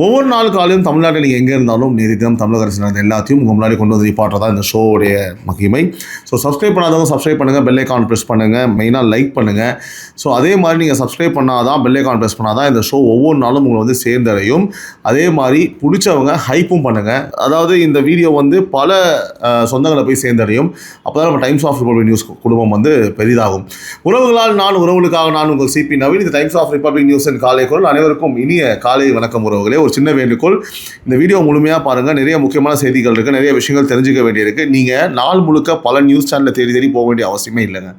ஒவ்வொரு நாள் காலையும் தமிழ்நாட்டில் நீங்கள் எங்கே இருந்தாலும் நேற்று தினம் தமிழக அரசு நடந்த எல்லாத்தையும் உங்கள் முன்னாடி கொண்டு வந்து நிப்பாட்டுறதா இந்த ஷோவுடைய மகிமை. ஸோ சப்ஸ்கிரைப் பண்ணாதவங்க சப்ஸ்கிரைப் பண்ணுங்கள், பெல் ஐக்கான் ப்ரெஸ் பண்ணுங்கள், மெயினாக லைக் பண்ணுங்கள். ஸோ அதே மாதிரி நீங்கள் சப்ஸ்கிரைப் பண்ணாதான், பெல் ஐக்கான் ப்ரெஸ் பண்ணாதான் இந்த ஷோ ஒவ்வொரு நாளும் உங்களை வந்து சேர்ந்தடையும். அதே மாதிரி பிடிச்சவங்க ஹைப்பும் பண்ணுங்கள். அதாவது இந்த வீடியோ வந்து பல சொந்தங்களை போய் சேர்ந்தடையும். அப்போ தான் நம்ம டைம்ஸ் ஆஃப் ரிப்பப்ளிக் நியூஸ் குடும்பம் வந்து பெரிதாகும். உறவுகளால் நான், உறவுகளுக்காக நான் உங்கள் சிபி நவீன். இந்த டைம்ஸ் ஆஃப் ரிப்பப்ளிக் நியூஸின் காலை குரல். அனைவருக்கும் இனிய காலை வணக்கம் உறவுகளே. ஒரு சின்ன வேண்டுகோள், இந்த வீடியோ முழுமையாக பாருங்கள். நிறைய முக்கியமான செய்திகள் இருக்குது, நிறைய விஷயங்கள் தெரிஞ்சுக்க வேண்டியிருக்கு. நீங்கள் நாள் முழுக்க பல நியூஸ் சேனலில் தேடி போக வேண்டிய அவசியமே இல்லைங்க.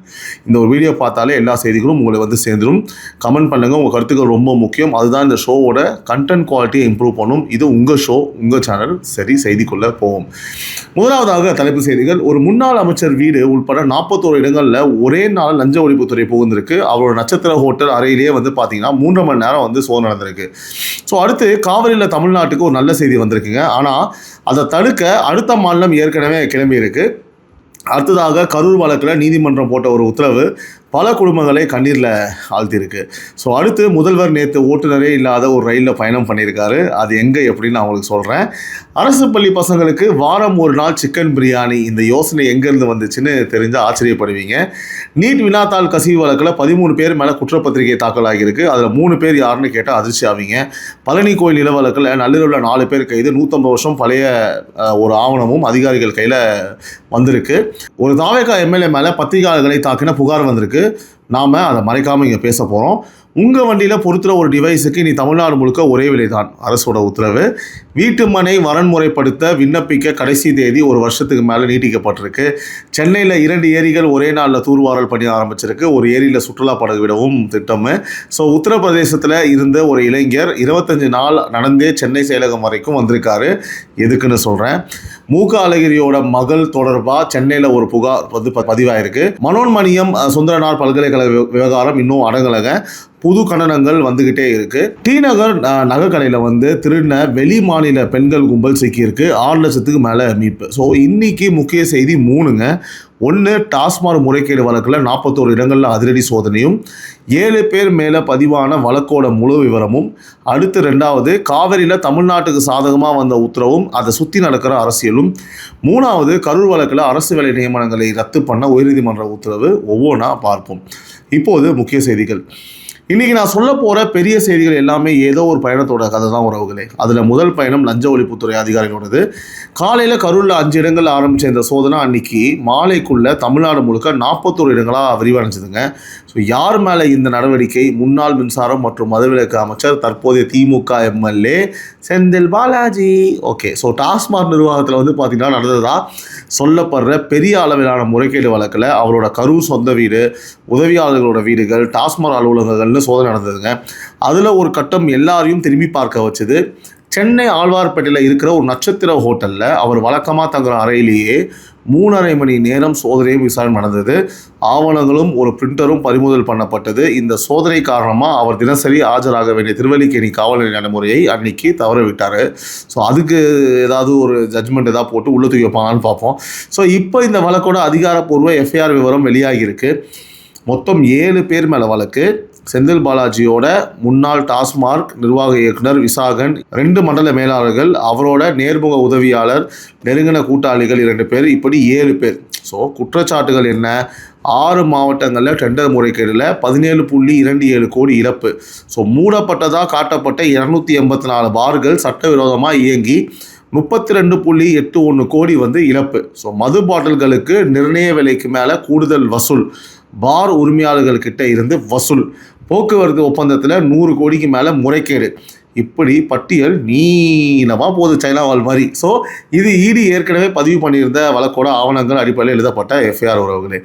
இந்த ஒரு வீடியோ பார்த்தாலே எல்லா செய்திகளும் உங்களை வந்து சேர்ந்துடும். கமெண்ட் பண்ணுங்கள், உங்கள் கருத்துக்கள் ரொம்ப முக்கியம். அதுதான் இந்த ஷோவோட கண்டென்ட் குவாலிட்டியை இம்ப்ரூவ் பண்ணும். இது உங்கள் ஷோ, உங்கள் சேனல். சரி, செய்திக்குள்ளே போவோம். முதலாவதாக தலைப்பு செய்திகள். ஒரு முன்னாள் அமைச்சர் வீடு உள்பட 41 இடங்களில் ஒரே நாள் லஞ்ச ஒழிப்புத்துறை புகுந்திருக்கு. அவரோட நட்சத்திர ஹோட்டல் அறையிலேயே வந்து பார்த்தீங்கன்னா 3 மணி நேரம் வந்து சோதனை நடந்திருக்கு. ஸோ அடுத்து காவிரியில் தமிழ்நாட்டுக்கு ஒரு நல்ல செய்தி வந்திருக்குங்க. ஆனால் அதை தடுக்க அடுத்த மாநிலம் ஏற்கனவே கிளம்பி இருக்கு. அடுத்ததாக கரூர் வழக்கில் நீதிமன்றம் போட்ட ஒரு உத்தரவு பல குடும்பங்களை கண்ணீரில் ஆழ்த்தியிருக்கு. ஸோ அடுத்து முதல்வர் நேற்று ஓட்டுநரே இல்லாத ஒரு ரயிலில் பயணம் பண்ணியிருக்காரு. அது எங்கே எப்படின்னு நான் உங்களுக்கு சொல்கிறேன். அரசு பள்ளி பசங்களுக்கு வாரம் ஒரு நாள் சிக்கன் பிரியாணி, இந்த யோசனை எங்கேருந்து வந்துச்சுன்னு தெரிஞ்சால் ஆச்சரியப்படுவீங்க. நீட் வினாத்தாள் கசிவு வழக்கில் 13 பேர் மேலே குற்றப்பத்திரிகை தாக்கல் ஆகியிருக்கு. அதில் 3 பேர் யாருன்னு கேட்டால் அதிர்ச்சி ஆவீங்க. பழனி கோயில் நில வழக்கில் நள்ளிரவில் 4 பேர் கைது. 150 வருஷம் பழைய ஒரு ஆவணமும் அதிகாரிகள் கையில் வந்திருக்கு. ஒரு தாவேகா எம்எல்ஏ மேலே பத்திரிகையாளர்களை தாக்கின புகார் வந்திருக்கு. நாம் அதை மறைக்காமல் இங்கே பேச போகிறோம். உங்கள் வண்டியில் பொறுத்துகிற ஒரு டிவைஸுக்கு இனி தமிழ்நாடு முழுக்க ஒரே விலை தான், அரசோட உத்தரவு. வீட்டு மனை வரன்முறைப்படுத்த விண்ணப்பிக்க கடைசி தேதி 1 வருஷத்துக்கு மேலே நீட்டிக்கப்பட்டிருக்கு. சென்னையில் 2 ஏரிகள் ஒரே நாளில் தூர்வாரல் பணி ஆரம்பிச்சிருக்கு. ஒரு ஏரியில் சுற்றுலா படகு விடவும் திட்டம். ஸோ உத்தரப்பிரதேசத்தில் இருந்த ஒரு இளைஞர் 25 நாள் நடந்தே சென்னை செயலகம் வரைக்கும் வந்திருக்காரு. எதுக்குன்னு சொல்கிறேன். மூக அழகிரியோட மகள் தொடர்பாக சென்னையில் ஒரு புகார் வந்து பதிவாயிருக்கு. மனோன்மணியம் சுந்தரனார் பல்கலைக்கழக விவகாரம் இன்னும் அடங்கலைங்க. புது கண்டனங்கள் வந்துக்கிட்டே இருக்குது. டி நகர் நகைக்கடையில் வந்து திருடின வெளி மாநில பெண்கள் கும்பல் சிக்கியிருக்கு. 6 லட்சத்துக்கு மேலே மீட்பு. ஸோ இன்றைக்கி முக்கிய செய்தி 3ங்க. 1, டாஸ்மாக் முறைகேடு வழக்கில் 41 இடங்களில் அதிரடி சோதனையும், 7 பேர் மேலே பதிவான வழக்கோட முழு விவரமும். அடுத்து 2வது, காவிரியில் தமிழ்நாட்டுக்கு சாதகமாக வந்த உத்தரவும் அதை சுற்றி நடக்கிற அரசியலும். 3வது, கரூர் வழக்கில் அரசு வேலை நியமனங்களை ரத்து பண்ண உயர்நீதிமன்ற உத்தரவு. ஒவ்வொன்றா பார்ப்போம். இப்போது முக்கிய செய்திகள். இன்றைக்கி நான் சொல்ல போகிற பெரிய செய்திகள் எல்லாமே ஏதோ ஒரு பயணத்தோட கதை தான் உறவுகளே. அதில் முதல் பயணம் லஞ்ச ஒழிப்புத்துறை அதிகாரிகளோடது. காலையில் கரூரில் 5 இடங்கள் ஆரம்பித்த இந்த சோதனை அன்னைக்கு மாலைக்குள்ளே தமிழ்நாடு முழுக்க 41 இடங்களாக விரிவடைஞ்சதுங்க. ஸோ யார் மேலே இந்த நடவடிக்கை? முன்னாள் மின்சாரம் மற்றும் மதுவிலக்கு அமைச்சர், தற்போதைய DMK MLA Senthil Balaji. Okay, so TASMAC நிர்வாகத்தில் வந்து பார்த்திங்கன்னா நடந்ததா சொல்லப்படுற பெரிய அளவிலான முறைகேடு வழக்கில் அவரோட கரூர் சொந்த வீடு, உதவியாளர்களோட வீடுகள், டாஸ்மாக் அலுவலகங்கள்னு சோதனை நடந்ததுங்க. அதில் ஒரு கட்டம் எல்லாரையும் திரும்பி பார்க்க வச்சுது. சென்னை ஆழ்வார்பேட்டையில் இருக்கிற ஒரு நட்சத்திர ஹோட்டலில் அவர் வழக்கமாக தங்குற அறையிலேயே 3.5 மணி நேரம் சோதனையும் விசாரணை நடந்தது. ஆவணங்களும் ஒரு பிரிண்டரும் பறிமுதல் பண்ணப்பட்டது. இந்த சோதனை காரணமாக அவர் தினசரி ஆஜராக வேண்டிய திருவல்லிக்கேணி காவல் நிலைய நடைமுறையை அன்னைக்கு தவற விட்டார். ஸோ அதுக்கு ஏதாவது ஒரு ஜட்ஜ்மெண்ட் ஏதாவது போட்டு உள்ள தூக்கி வைப்பாங்கன்னு பார்ப்போம். ஸோ இப்போ இந்த வழக்கோட அதிகாரப்பூர்வ எஃப்ஐஆர் விவரம் வெளியாகியிருக்கு. மொத்தம் 7 பேர் மேலே வழக்கு. செந்தில் பாலாஜியோட முன்னாள் டாஸ்மாக் நிர்வாக இயக்குனர் விசாகன், 2 மண்டல மேலாளர்கள், அவரோட நேர்முக உதவியாளர், நெருங்கின கூட்டாளிகள் 2 பேர், இப்படி 7 பேர். ஸோ குற்றச்சாட்டுகள் என்ன? 6 மாவட்டங்களில் டெண்டர் முறைகேடில் 17.27 கோடி இழப்பு. ஸோ மூடப்பட்டதாக காட்டப்பட்ட 284 பார்கள் சட்டவிரோதமாக இயங்கி 32.81 கோடி வந்து இழப்பு. ஸோ மது பாட்டில்களுக்கு நிர்ணய விலைக்கு மேலே கூடுதல் வசூல், பார் உரிமையாளர்கள்கிட்ட இருந்து வசூல், போக்குவரத்து ஒப்பந்தத்தில் 100 கோடிக்கு மேலே முறைகேடு. இப்படி பட்டியல் நீளமாக போகுது, சைனா வால் மாதிரி. ஸோ இது இடி ஏற்கனவே பதிவு பண்ணியிருந்த வழக்கோட ஆவணங்கள் அடிப்படையில் எழுதப்பட்ட எஃப்ஐஆர் உறவுகளே.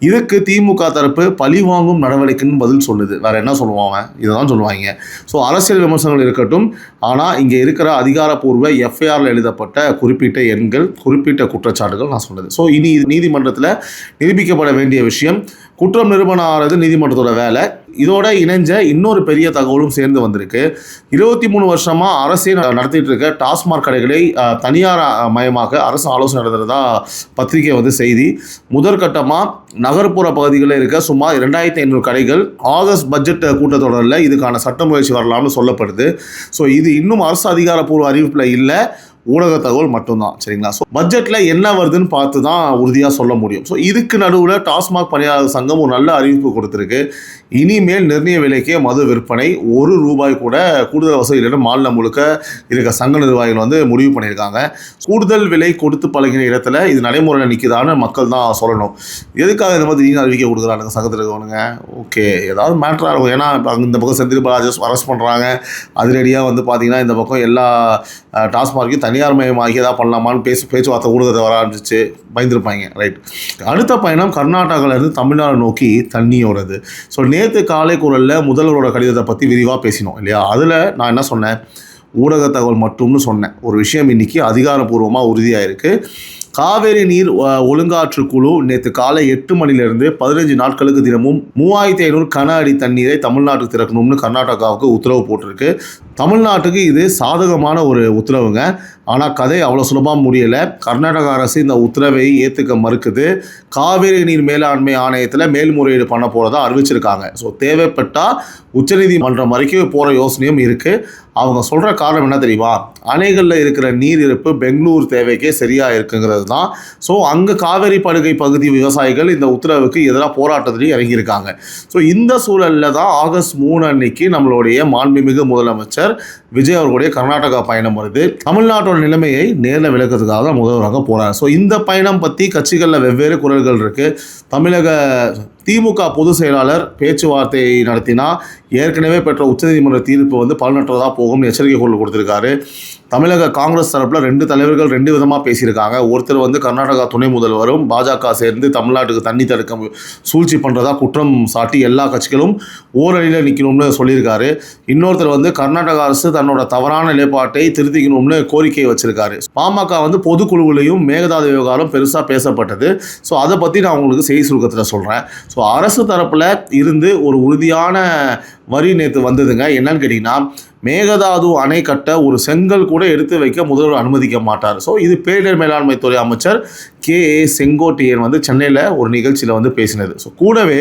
இதுக்கு திமுக தரப்பு பழி வாங்கும் நடவடிக்கைன்னு பதில் சொல்லுது. வேறு என்ன சொல்லுவாங்க? இதை தான் சொல்லுவாங்க. ஸோ அரசியல் விமர்சனங்கள் இருக்கட்டும், ஆனால் இங்கே இருக்கிற அதிகாரப்பூர்வ எஃப்ஐஆரில் எழுதப்பட்ட குறிப்பிட்ட எண்கள், குறிப்பிட்ட குற்றச்சாட்டுகள் நான் சொன்னது. ஸோ இனி இது நீதிமன்றத்தில் நிரூபிக்கப்பட வேண்டிய விஷயம். குற்றம் நிரூபணம் ஆகிறது நீதிமன்றத்தோட வேலை. இதோட இணைஞ்ச இன்னொரு பெரிய தகவலும் சேர்ந்து வந்திருக்கு. 23 வருஷமா அரசே நடத்திட்டு இருக்க டாஸ்மாக் கடைகளை தனியார் மயமாக அரசு ஆலோசனை நடத்துறதா பத்திரிகை வந்து செய்தி. முதற்கட்டமாக நகர்ப்புற பகுதிகளில் இருக்க சுமார் 2500 கடைகள் ஆகஸ்ட் பட்ஜெட் கூட்டத்தொடரில் இதுக்கான சட்ட முயற்சி வரலாம்னு சொல்லப்படுது. ஸோ இது இன்னும் அரசு அதிகாரப்பூர்வ அறிவிப்பில் இல்லை, ஊடக தகவல் மட்டும்தான். சரிங்களா? ஸோ பட்ஜெட்டில் என்ன வருதுன்னு பார்த்து தான் உறுதியாக சொல்ல முடியும். ஸோ இதுக்கு நடுவில் டாஸ்மாக் பணியாளர் சங்கம் ஒரு நல்ல அறிவிப்பு கொடுத்துருக்கு. இனிமேல் நிர்ணய விலைக்கே மது விற்பனை, ₹1 கூட கூடுதல் வசதி இல்லைன்னு மாநிலம் முழுக்க இருக்க சங்க நிர்வாகிகள் வந்து முடிவு பண்ணியிருக்காங்க. கூடுதல் விலை கொடுத்து பழகின இடத்துல இது நடைமுறையில் நிற்குதான்னு மக்கள் தான் சொல்லணும். எதுக்காக இந்த மாதிரி அறிவிக்கை கொடுக்குறாங்க சங்கத்தில் இருக்கவனுங்க? ஓகே, ஏதாவது மேட்டராக இருக்கும். ஏன்னா இந்த பக்கம் செந்தில் பாலாஜி அரெஸ்ட் பண்ணுறாங்க, அதிரடியாக வந்து பார்த்தீங்கன்னா இந்த பக்கம் எல்லா டாஸ்மார்க்கையும் தனியார் மயமாகி ஏதாவது பண்ணலாமான்னு பேச்சுவார்த்தை ஊடகத்தை வர ஆரம்பிச்சிச்சு, பயந்துருப்பாங்க. ரைட். அடுத்த பயணம் கர்நாடகாவிலேருந்து தமிழ்நாடு நோக்கி தண்ணியோடது. ஸோ நேற்று காலை குரலில் முதல்வரோட கடிதத்தை பற்றி விரிவாக பேசினோம் இல்லையா? அதில் நான் என்ன சொன்னேன்? ஊடக தகவல் மட்டும்னு சொன்னேன். ஒரு விஷயம் இன்றைக்கி அதிகாரப்பூர்வமாக உறுதியாக இருக்குது. காவேரி நீர் ஒழுங்காற்று குழு நேற்று காலை 8 மணிலிருந்து 15 நாட்களுக்கு தினமும் 3500 கன அடி தண்ணீரை தமிழ்நாட்டுக்கு திறக்கணும்னு கர்நாடகாவுக்கு உத்தரவு போட்டிருக்கு. தமிழ்நாட்டுக்கு இது சாதகமான ஒரு உத்தரவுங்க. ஆனால் கதை அவ்வளோ சுலபமாக முடியலை. கர்நாடக அரசு இந்த உத்தரவை ஏற்றுக்க மறுக்குது. காவேரி நீர் மேலாண்மை ஆணையத்தில் மேல்முறையீடு பண்ண போகிறதா அறிவிச்சிருக்காங்க. ஸோ தேவைப்பட்டால் உச்சநீதிமன்றம் வரைக்கும் போகிற யோசனையும் இருக்குது. அவங்க சொல்கிற காரணம் என்ன தெரியுமா? அணைகளில் இருக்கிற நீர் இருப்பு பெங்களூர் தேவைக்கே சரியாக இருக்குங்கிறது தான். ஸோ அங்கே காவேரி படுகை பகுதி விவசாயிகள் இந்த உத்தரவுக்கு எதிராக போராட்டத்திலையும் இறங்கியிருக்காங்க. ஸோ இந்த சூழலில் தான் ஆகஸ்ட் 3 அன்னைக்கு நம்மளுடைய மாண்புமிகு முதலமைச்சர் விஜய் அவர்களுடைய கர்நாடகா பயணம் வருது. தமிழ்நாட்டோட நிலைமையை நேரில் விளக்கிறதுக்காக முதல்வராக போகிறார். ஸோ இந்த பயணம் பற்றி கட்சிகளில் வெவ்வேறு குரல்கள் இருக்குது. தமிழக திமுக பொதுச் செயலாளர் பேச்சுவார்த்தை நடத்தினா ஏற்கனவே பெற்ற உச்சநீதிமன்ற தீர்ப்பு வந்து பலனற்றதாக போகும்னு எச்சரிக்கை குரல் கொடுத்துருக்காரு. தமிழக காங்கிரஸ் தரப்பில் 2 தலைவர்கள் 2 விதமாக பேசியிருக்காங்க. ஒருத்தர் வந்து கர்நாடகா துணை முதல்வரும் பாஜக சேர்ந்து தமிழ்நாட்டுக்கு தண்ணி தடுக்க சூழ்ச்சி பண்ணுறதா குற்றம் சாட்டி எல்லா கட்சிகளும் ஓரணியில் நிற்கணும்னு சொல்லியிருக்காரு. இன்னொருத்தர் வந்து கர்நாடக அரசு தன்னோட தவறான நிலைப்பாட்டை திருத்திக்கணும்னு கோரிக்கை வச்சிருக்காரு. பாமக வந்து பொதுக்குழுவிலையும் மேகதாது விவகாரம் பெருசாக பேசப்பட்டது. ஸோ அதை பற்றி நான் உங்களுக்கு செய்தி சுருக்கத்தில் சொல்கிறேன். ஸோ அரசு தரப்பில் இருந்து ஒரு உறுதியான வரி நேற்று வந்ததுங்க. என்னன்னு கேட்டிங்கன்னா, மேகதாது அணை கட்ட ஒரு செங்கல் கூட எடுத்து வைக்க முதல்வர் அனுமதிக்க மாட்டார். ஸோ இது பேரிடர் மேலாண்மை துறை அமைச்சர் KA செங்கோட்டையன் வந்து சென்னையில் ஒரு நிகழ்ச்சியில் வந்து பேசினது. ஸோ கூடவே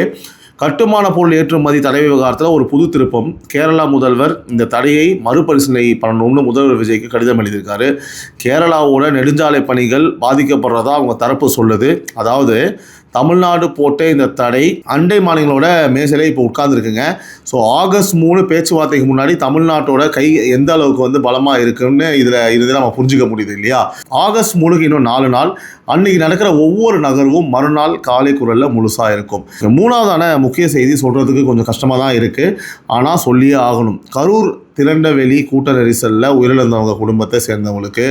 கட்டுமான பொருள் ஏற்றுமதி தடை விவகாரத்தில் ஒரு புது திருப்பம். கேரளா முதல்வர் இந்த தடையை மறுபரிசீலனை பண்ணணும்னு முதல்வர் விஜய்க்கு கடிதம் எழுதியிருக்காரு. கேரளாவோட நெடுஞ்சாலை பணிகள் பாதிக்கப்படுறதா அவங்க தரப்பு சொல்லுது. அதாவது தமிழ்நாடு போட்ட இந்த தடை அண்டை மாநிலங்களோட மேசையில இப்போ உட்கார்ந்துருக்குங்க. ஸோ ஆகஸ்ட் 3 பேச்சுவார்த்தைக்கு முன்னாடி தமிழ்நாட்டோட கை எந்த அளவுக்கு வந்து பலமாக இருக்குன்னு இதில் நம்ம புரிஞ்சுக்க முடியுது இல்லையா? ஆகஸ்ட் 3க்கு இன்னும் 4 நாள். அன்னைக்கு நடக்கிற ஒவ்வொரு நகர்வும் மறுநாள் காலை குரலில் முழுசாக இருக்கும். 3வதான முக்கிய செய்தி சொல்கிறதுக்கு கொஞ்சம் கஷ்டமாக தான் இருக்குது, ஆனால் சொல்லியே ஆகணும். கரூர் திரண்டவெளி கூட்ட நெரிசலில் உயிரிழந்தவங்க குடும்பத்தை சேர்ந்தவங்களுக்கு